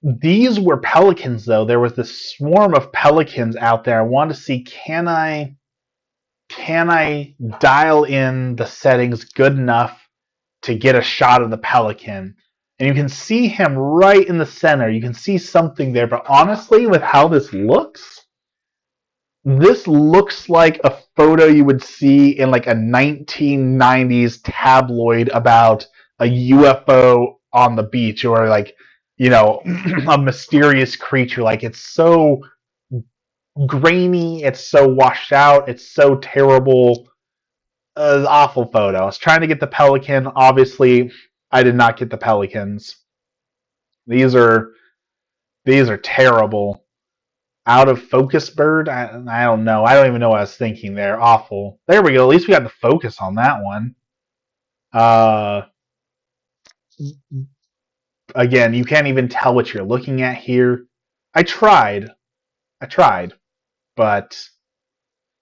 These were pelicans though. There was this swarm of pelicans out there. I wanted to see can I dial in the settings good enough to get a shot of the pelican. And you can see him right in the center. You can see something there, but honestly, with how this looks like a photo you would see in like a 1990s tabloid about a UFO on the beach, or like, a mysterious creature. Like, it's so grainy, it's so washed out, it's so terrible. An awful photo. I was trying to get the pelican. Obviously, I did not get the pelicans. These are terrible. Out of focus bird. I don't know. I don't even know what I was thinking there. Awful. There we go. At least we got the focus on that one. Again, you can't even tell what you're looking at here. I tried, but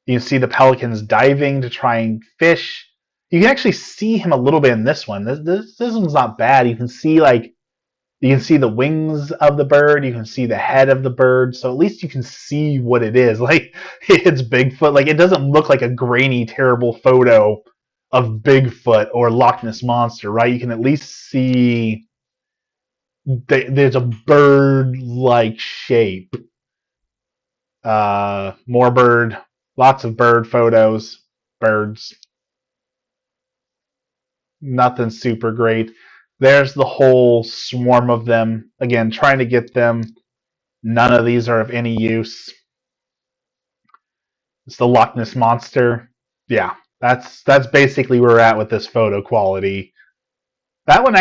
you can see the pelicans diving to try and fish. You can actually see him a little bit in this one. This one's not bad. You can see the wings of the bird. You can see the head of the bird. So at least you can see what it is. Like, it's Bigfoot. Like, it doesn't look like a grainy, terrible photo of Bigfoot or Loch Ness Monster, right? You can at least see there's a bird-like shape. More bird. Lots of bird photos. Birds. Nothing super great. There's the whole swarm of them. Again, trying to get them. None of these are of any use. It's the Loch Ness Monster. Yeah, that's basically where we're at with this photo quality. That one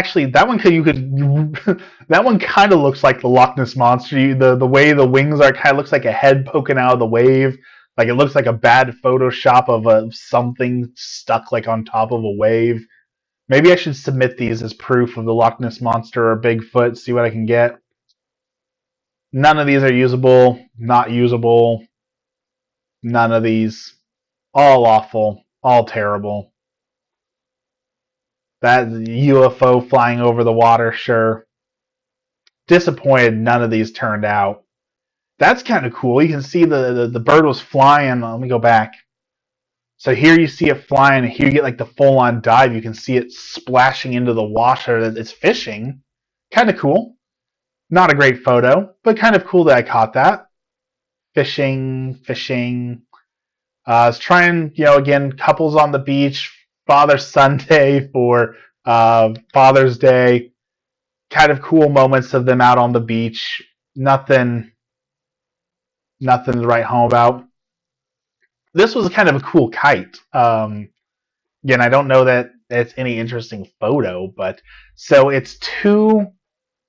kind of looks like the Loch Ness Monster. The way the wings are kind of looks like a head poking out of the wave. Like, it looks like a bad Photoshop of something stuck like on top of a wave. Maybe I should submit these as proof of the Loch Ness Monster or Bigfoot, see what I can get. None of these are usable, not usable. None of these. All awful, all terrible. That UFO flying over the water, sure. Disappointed none of these turned out. That's kind of cool. You can see the bird was flying. Let me go back. So here you see it flying, and here you get like the full-on dive. You can see it splashing into the water. It's fishing. Kind of cool. Not a great photo, but kind of cool that I caught that. Fishing. I was trying, again, couples on the beach, Father-Son Day for Father's Day. Kind of cool moments of them out on the beach. Nothing to write home about. This was kind of a cool kite. Again, I don't know that it's any interesting photo, but so it's two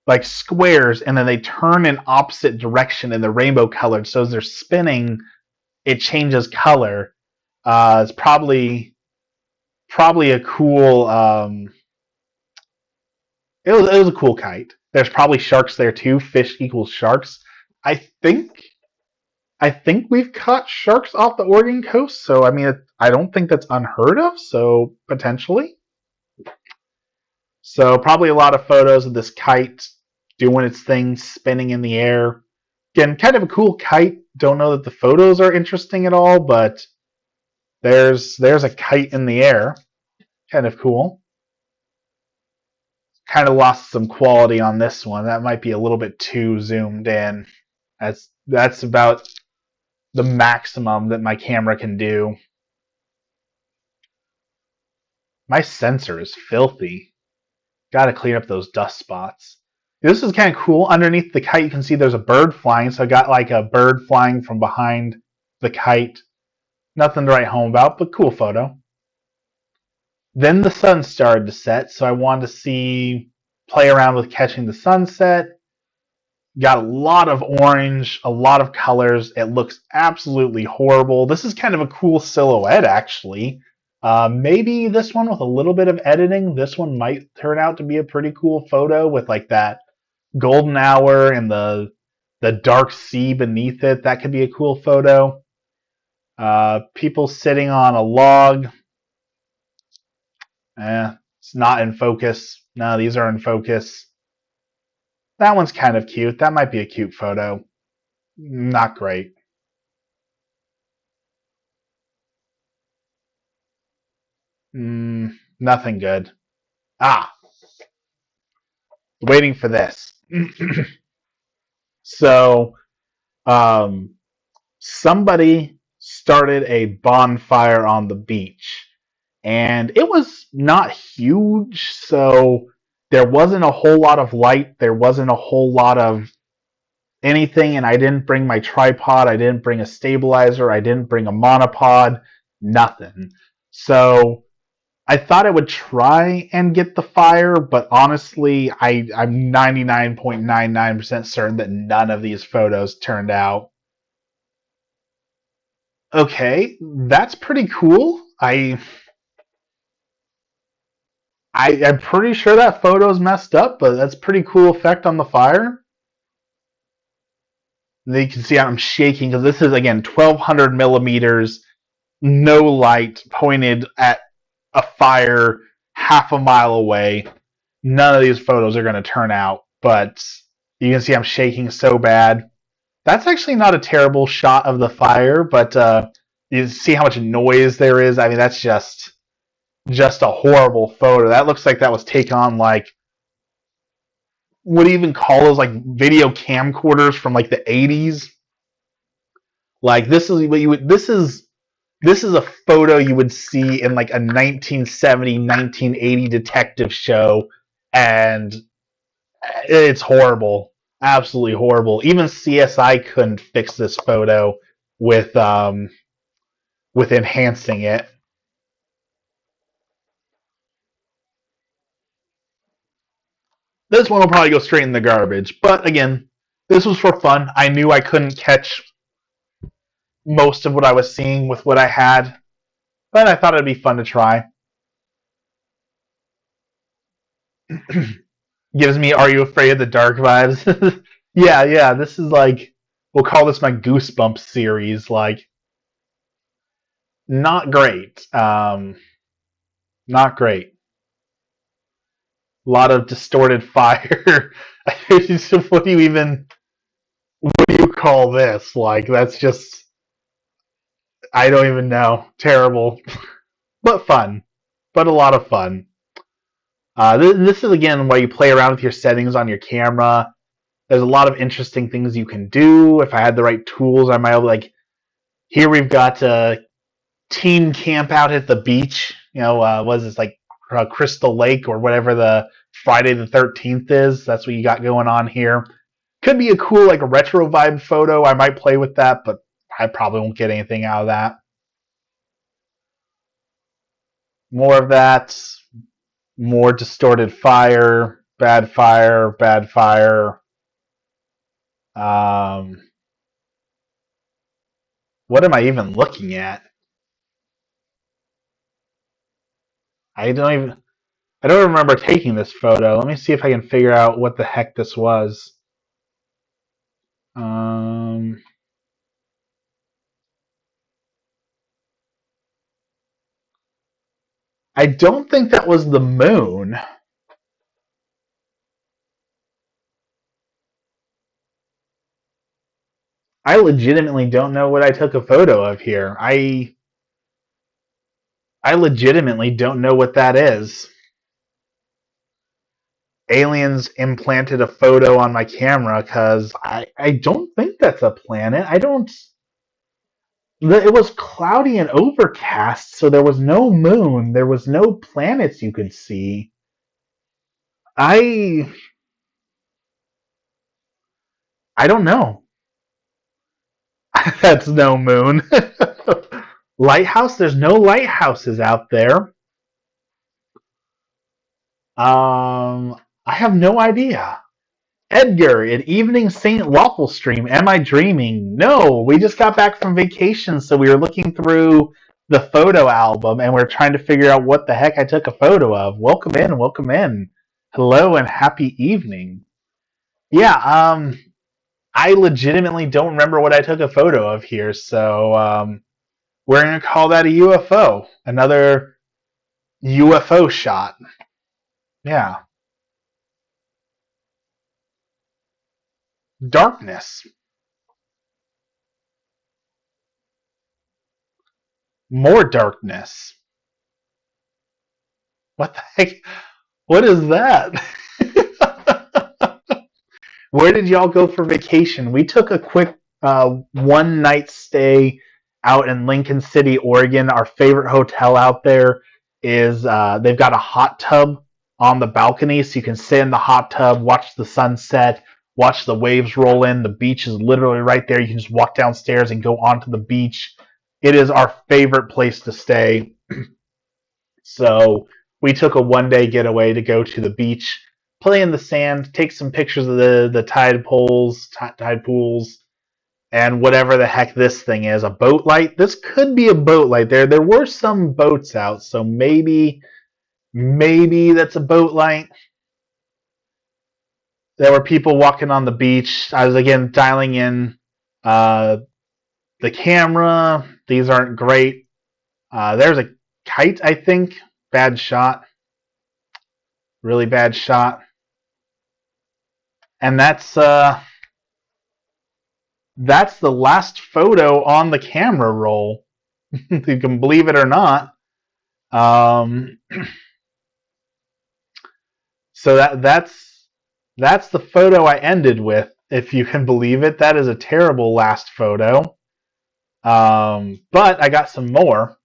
like squares, and then they turn in opposite direction, and they're rainbow colored. So as they're spinning, it changes color. It's probably a cool. It was a cool kite. There's probably sharks there too. Fish equals sharks. I think we've caught sharks off the Oregon coast, so I mean, I don't think that's unheard of. So potentially. So probably a lot of photos of this kite doing its thing, spinning in the air. Again, kind of a cool kite. Don't know that the photos are interesting at all, but there's a kite in the air. Kind of cool. Kind of lost some quality on this one. That might be a little bit too zoomed in. That's about the maximum that my camera can do. My sensor is filthy. Gotta clean up those dust spots. This is kind of cool. Underneath the kite, you can see there's a bird flying. So I got like a bird flying from behind the kite. Nothing to write home about, but cool photo. Then the sun started to set, so I wanted to play around with catching the sunset. Got a lot of orange, a lot of colors. It looks absolutely horrible. This is kind of a cool silhouette, actually. Maybe this one with a little bit of editing, this one might turn out to be a pretty cool photo with like that golden hour and the dark sea beneath it. That could be a cool photo. People sitting on a log. It's not in focus. No, these are in focus. That one's kind of cute. That might be a cute photo. Not great. Nothing good. Waiting for this. So, somebody started a bonfire on the beach, and it was not huge, so there wasn't a whole lot of light. There wasn't a whole lot of anything, and I didn't bring my tripod. I didn't bring a stabilizer. I didn't bring a monopod. Nothing. So I thought I would try and get the fire, but honestly, I'm 99.99% certain that none of these photos turned out. Okay, that's pretty cool. I'm pretty sure that photo's messed up, but that's pretty cool effect on the fire. And then you can see I'm shaking because this is again 1200 millimeters, no light, pointed at a fire half a mile away. None of these photos are going to turn out, but you can see I'm shaking so bad. That's actually not a terrible shot of the fire, but you see how much noise there is. I mean, that's just a horrible photo. That looks like that was taken on like what do you even call those like video camcorders from like the 80s? Like this is what you would this is a photo you would see in like a 1970 1980 detective show, and it's horrible. Absolutely horrible. Even CSI couldn't fix this photo with enhancing it. This one will probably go straight in the garbage. But again, this was for fun. I knew I couldn't catch most of what I was seeing with what I had, but I thought it'd be fun to try. Gives me "Are You Afraid of the Dark" vibes. Yeah. This is like we'll call this my Goosebumps series. Like not great. Not great. A lot of distorted fire. What do you even? What do you call this? Like that's just I don't even know. Terrible, but fun. But a lot of fun. This is again why you play around with your settings on your camera. There's a lot of interesting things you can do. If I had the right tools, I might have like here we've got teen camp out at the beach. You know, was this like Crystal Lake or whatever the Friday the 13th is? That's what you got going on here. Could be a cool like a retro vibe photo. I might play with that, but I probably won't get anything out of that. More of that. More distorted fire. Bad fire. Bad fire. What am I even looking at? I don't remember taking this photo. Let me see if I can figure out what the heck this was. I don't think that was the moon. I legitimately don't know what I took a photo of here. I legitimately don't know what that is. Aliens implanted a photo on my camera because I don't think that's a planet. I don't. It was cloudy and overcast, so there was no moon. There was no planets you could see. I I don't know. That's no moon. Lighthouse? There's no lighthouses out there. I have no idea. Edgar, at Evening St. Waffle Stream. Am I dreaming? No, we just got back from vacation, so we were looking through the photo album, and we're trying to figure out what the heck I took a photo of. Welcome in, welcome in. Hello and happy evening. Yeah, I legitimately don't remember what I took a photo of here, so we're gonna call that a UFO. Another UFO shot. Yeah. Darkness. More darkness. What the heck? What is that? Where did y'all go for vacation? We took a quick one night stay out in Lincoln City, Oregon. Our favorite hotel out there is they've got a hot tub on the balcony, so you can sit in the hot tub, watch the sunset, watch the waves roll in. The beach is literally right there. You can just walk downstairs and go onto the beach. It is our favorite place to stay. So we took a 1 day getaway to go to the beach, play in the sand, take some pictures of the tide pools, and whatever the heck this thing is, a boat light. This could be a boat light. There were some boats out, so maybe that's a boat light. There were people walking on the beach. I was again dialing in the camera. These aren't great. There's a kite, I think. Bad shot. Really bad shot. And that's the last photo on the camera roll. You can believe it or not. So that's the photo I ended with. If you can believe it, that is a terrible last photo. But I got some more.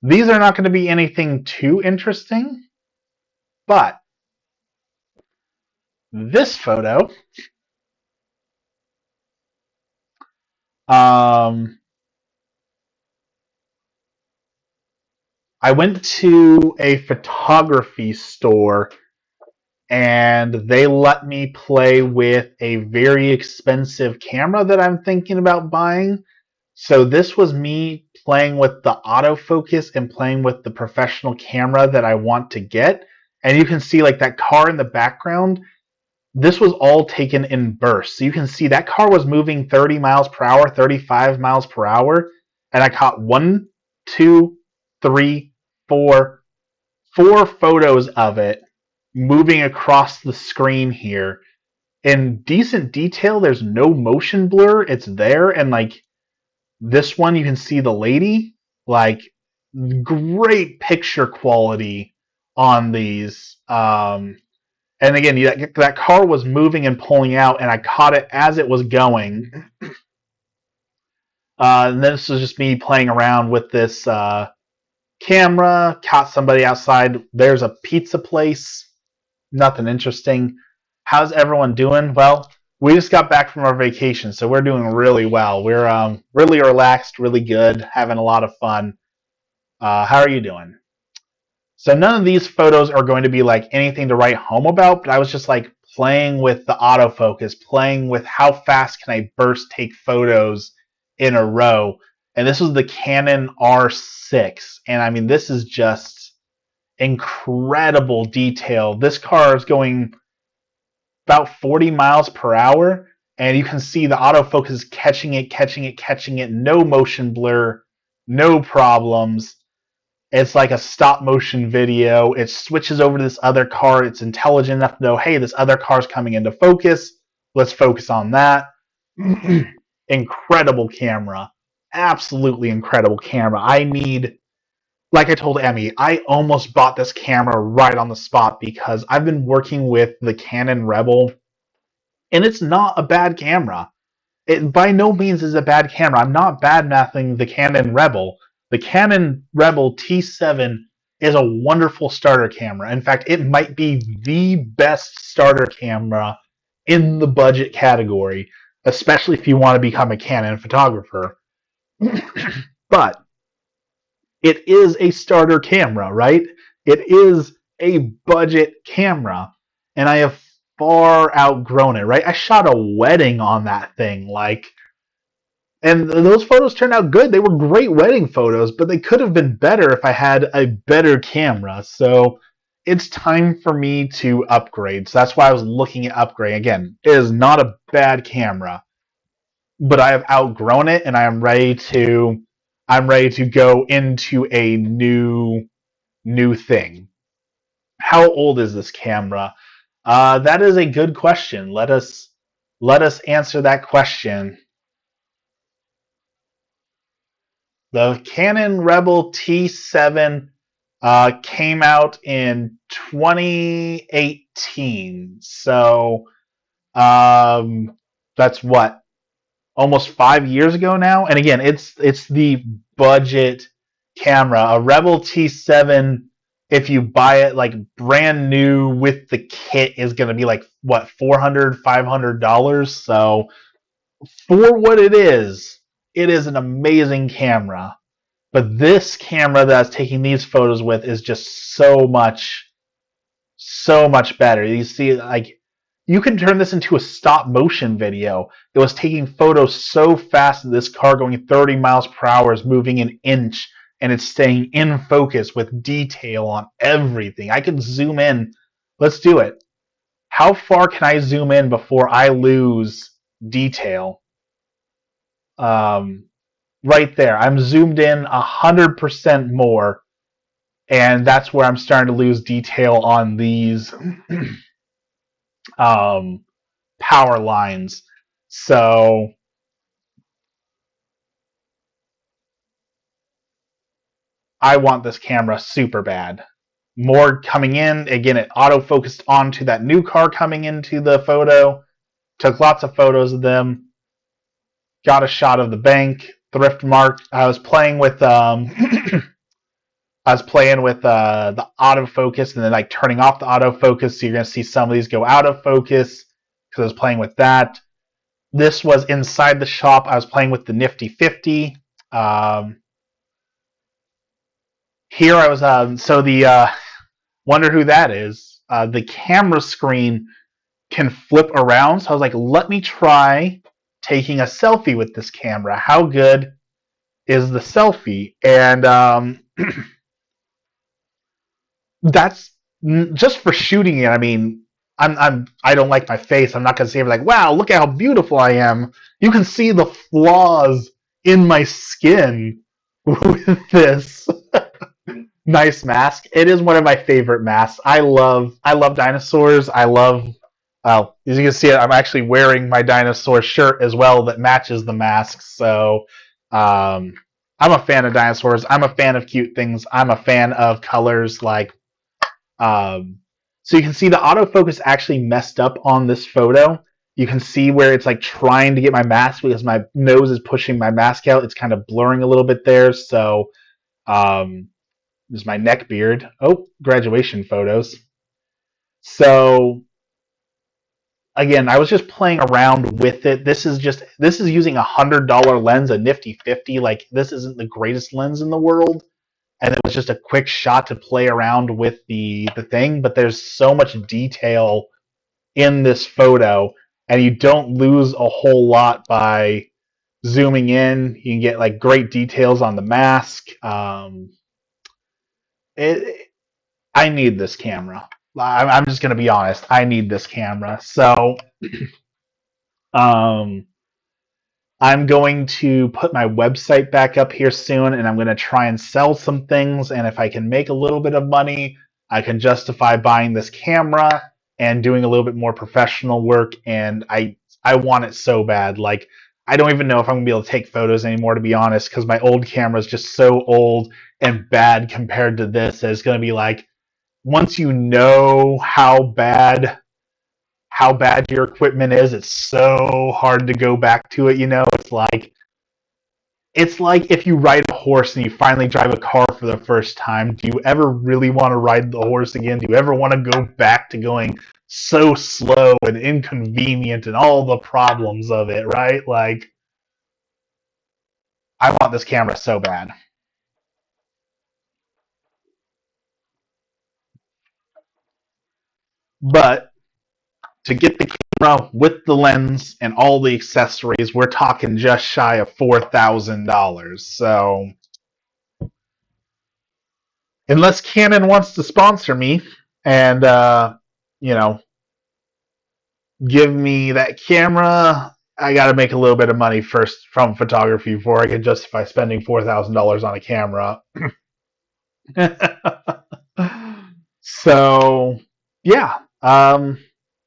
These are not going to be anything too interesting, but this photo, I went to a photography store and they let me play with a very expensive camera that I'm thinking about buying. So this was me playing with the autofocus and playing with the professional camera that I want to get. And you can see like that car in the background. This was all taken in bursts. So you can see that car was moving 30 miles per hour, 35 miles per hour. And I caught 1, 2, 3, 4 photos of it moving across the screen here in decent detail. There's no motion blur. It's there. And like this one, you can see the lady, like great picture quality on these. And again, that car was moving and pulling out, and I caught it as it was going. And this was just me playing around with this camera. Caught somebody outside. There's a pizza place. Nothing interesting. How's everyone doing? Well, we just got back from our vacation, so we're doing really well. We're really relaxed, really good, having a lot of fun. How are you doing? So none of these photos are going to be like anything to write home about, but I was just like playing with the autofocus, playing with how fast can I burst take photos in a row. And this was the Canon R6. And I mean, this is just incredible detail. This car is going about 40 miles per hour, and you can see the autofocus catching it. No motion blur, no problems. It's like a stop motion video. It switches over to this other car. It's intelligent enough to know, hey, this other car's coming into focus. Let's focus on that. Incredible camera. Absolutely incredible camera. Like I told Emmy, I almost bought this camera right on the spot because I've been working with the Canon Rebel, and it's not a bad camera. It by no means is a bad camera. I'm not bad-mouthing the Canon Rebel. The Canon Rebel T7 is a wonderful starter camera. In fact, it might be the best starter camera in the budget category, especially if you want to become a Canon photographer. But it is a starter camera, right? It is a budget camera, and I have far outgrown it, right? I shot a wedding on that thing. Like, And those photos turned out good. They were great wedding photos, but they could have been better if I had a better camera. So it's time for me to upgrade. So that's why I was looking at upgrading. Again, it is not a bad camera, but I have outgrown it, and I'm ready to go into a new thing. How old is this camera? That is a good question. Let us answer that question. The Canon Rebel T7 came out in 2018, so that's what, almost 5 years ago now. And again, it's the budget camera. A Rebel T7, if you buy it like brand new with the kit, is going to be like what, $400-$500. So for what it is an amazing camera. But this camera that I was taking these photos with is just so much better. You see, like, you can turn this into a stop motion video. It was taking photos so fast that this car going 30 miles per hour is moving an inch, and it's staying in focus with detail on everything. I can zoom in. Let's do it. How far can I zoom in before I lose detail? Right there. I'm zoomed in 100% more, and that's where I'm starting to lose detail on these power lines. So I want this camera super bad. More coming in. Again, it auto-focused onto that new car coming into the photo. Took lots of photos of them. Got a shot of the bank, thrift mark. I was playing with the autofocus and then like turning off the autofocus, so you're gonna see some of these go out of focus because I was playing with that. This was inside the shop. I was playing with the Nifty 50. Here I was wonder who that is. The camera screen can flip around, so I was like, let me try taking a selfie with this camera. How good is the selfie? And that's just for shooting it. I mean, I don't like my face. I'm not gonna say like, wow, look at how beautiful I am. You can see the flaws in my skin with this nice mask. It is one of my favorite masks. I love dinosaurs. I love, well, as you can see, I'm actually wearing my dinosaur shirt as well that matches the mask. So I'm a fan of dinosaurs. I'm a fan of cute things. I'm a fan of colors like so you can see the autofocus actually messed up on this photo. You can see where it's like trying to get my mask because my nose is pushing my mask out. It's kind of blurring a little bit there. So there's my neck beard. Oh, graduation photos. So again, I was just playing around with it. This is using $100 lens, a Nifty 50. Like, this isn't the greatest lens in the world. And it was just a quick shot to play around with the thing, but there's so much detail in this photo, and you don't lose a whole lot by zooming in. You can get like great details on the mask. I need this camera. I'm just gonna be honest. I need this camera. So, I'm going to put my website back up here soon, and I'm going to try and sell some things. And if I can make a little bit of money, I can justify buying this camera and doing a little bit more professional work. And I want it so bad. Like, I don't even know if I'm going to be able to take photos anymore, to be honest, because my old camera is just so old and bad compared to this. It's going to be like, once you know how bad your equipment is, it's so hard to go back to it. It's like if you ride a horse and you finally drive a car for the first time. Do you ever really want to ride the horse again? Do you ever want to go back to going so slow and inconvenient and all the problems of it, right? Like, I want this camera so bad. But to get the camera with the lens and all the accessories, we're talking just shy of $4,000. So, unless Canon wants to sponsor me and, you know, give me that camera, I got to make a little bit of money first from photography before I can justify spending $4,000 on a camera. So, yeah,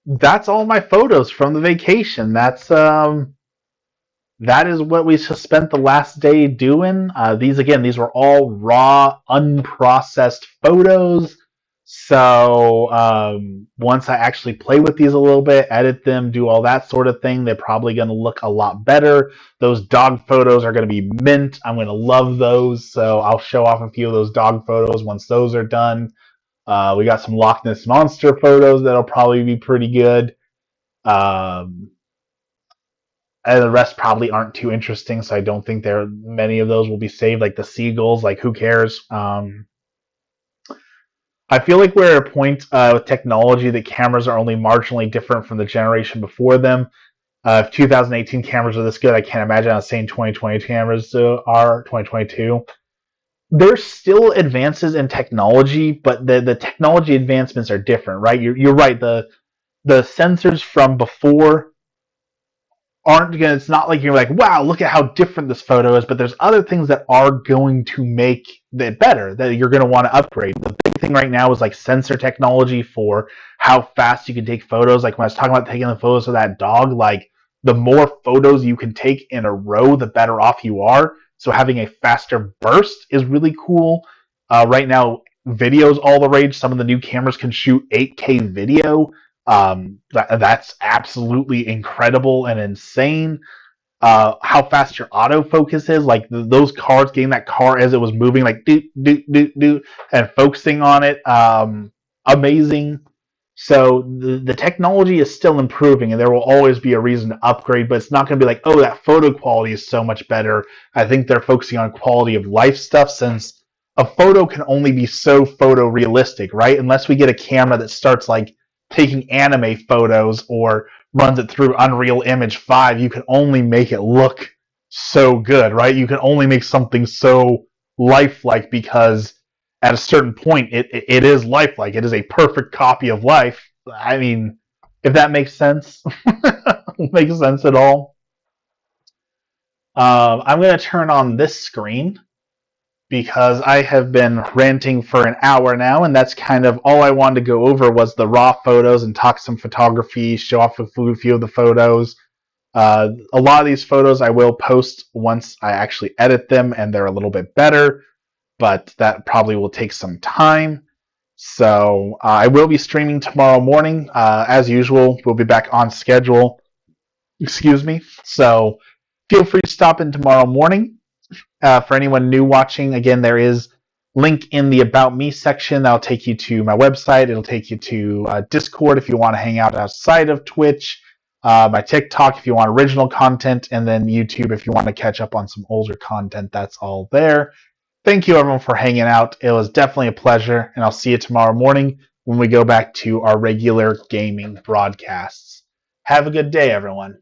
that's all my photos from the vacation. That is what we spent the last day doing. These were all raw, unprocessed photos. So once I actually play with these a little bit, edit them, do all that sort of thing, they're probably going to look a lot better. Those dog photos are going to be mint. I'm going to love those. So I'll show off a few of those dog photos once those are done. We got some Loch Ness Monster photos that'll probably be pretty good. And the rest probably aren't too interesting, so I don't think many of those will be saved. Like the seagulls, like who cares? I feel like we're at a point with technology that cameras are only marginally different from the generation before them. If 2018 cameras are this good, I can't imagine how insane 2020 cameras are. 2022. There's still advances in technology, but the technology advancements are different, right? You're right. The sensors from before aren't going to, it's not like you're like, wow, look at how different this photo is, but there's other things that are going to make it better that you're going to want to upgrade. The big thing right now is like sensor technology for how fast you can take photos. Like when I was talking about taking the photos of that dog, like the more photos you can take in a row, the better off you are. So having a faster burst is really cool. Right now, video's all the rage. Some of the new cameras can shoot 8K video. That's absolutely incredible and insane. How fast your autofocus is, like those cars, getting that car as it was moving, like do do do do, and focusing on it, amazing. So the technology is still improving, and there will always be a reason to upgrade. But it's not going to be like, oh, that photo quality is so much better. I think they're focusing on quality of life stuff, since a photo can only be so photorealistic, right? Unless we get a camera that starts like taking anime photos or runs it through Unreal Engine 5, you can only make it look so good, right? You can only make something so lifelike because at a certain point it is lifelike. It is a perfect copy of life. I mean, if that makes sense. Makes sense at all. I'm going to turn on this screen because I have been ranting for an hour now, and that's kind of all I wanted to go over was the raw photos and talk some photography, show off a few of the photos. A lot of these photos I will post once I actually edit them and they're a little bit better, but that probably will take some time. So I will be streaming tomorrow morning. As usual, we'll be back on schedule. Excuse me. So feel free to stop in tomorrow morning. For anyone new watching, again, there is link in the About Me section. That'll take you to my website. It'll take you to Discord if you want to hang out outside of Twitch, my TikTok if you want original content, and then YouTube if you want to catch up on some older content. That's all there. Thank you, everyone, for hanging out. It was definitely a pleasure, and I'll see you tomorrow morning when we go back to our regular gaming broadcasts. Have a good day, everyone.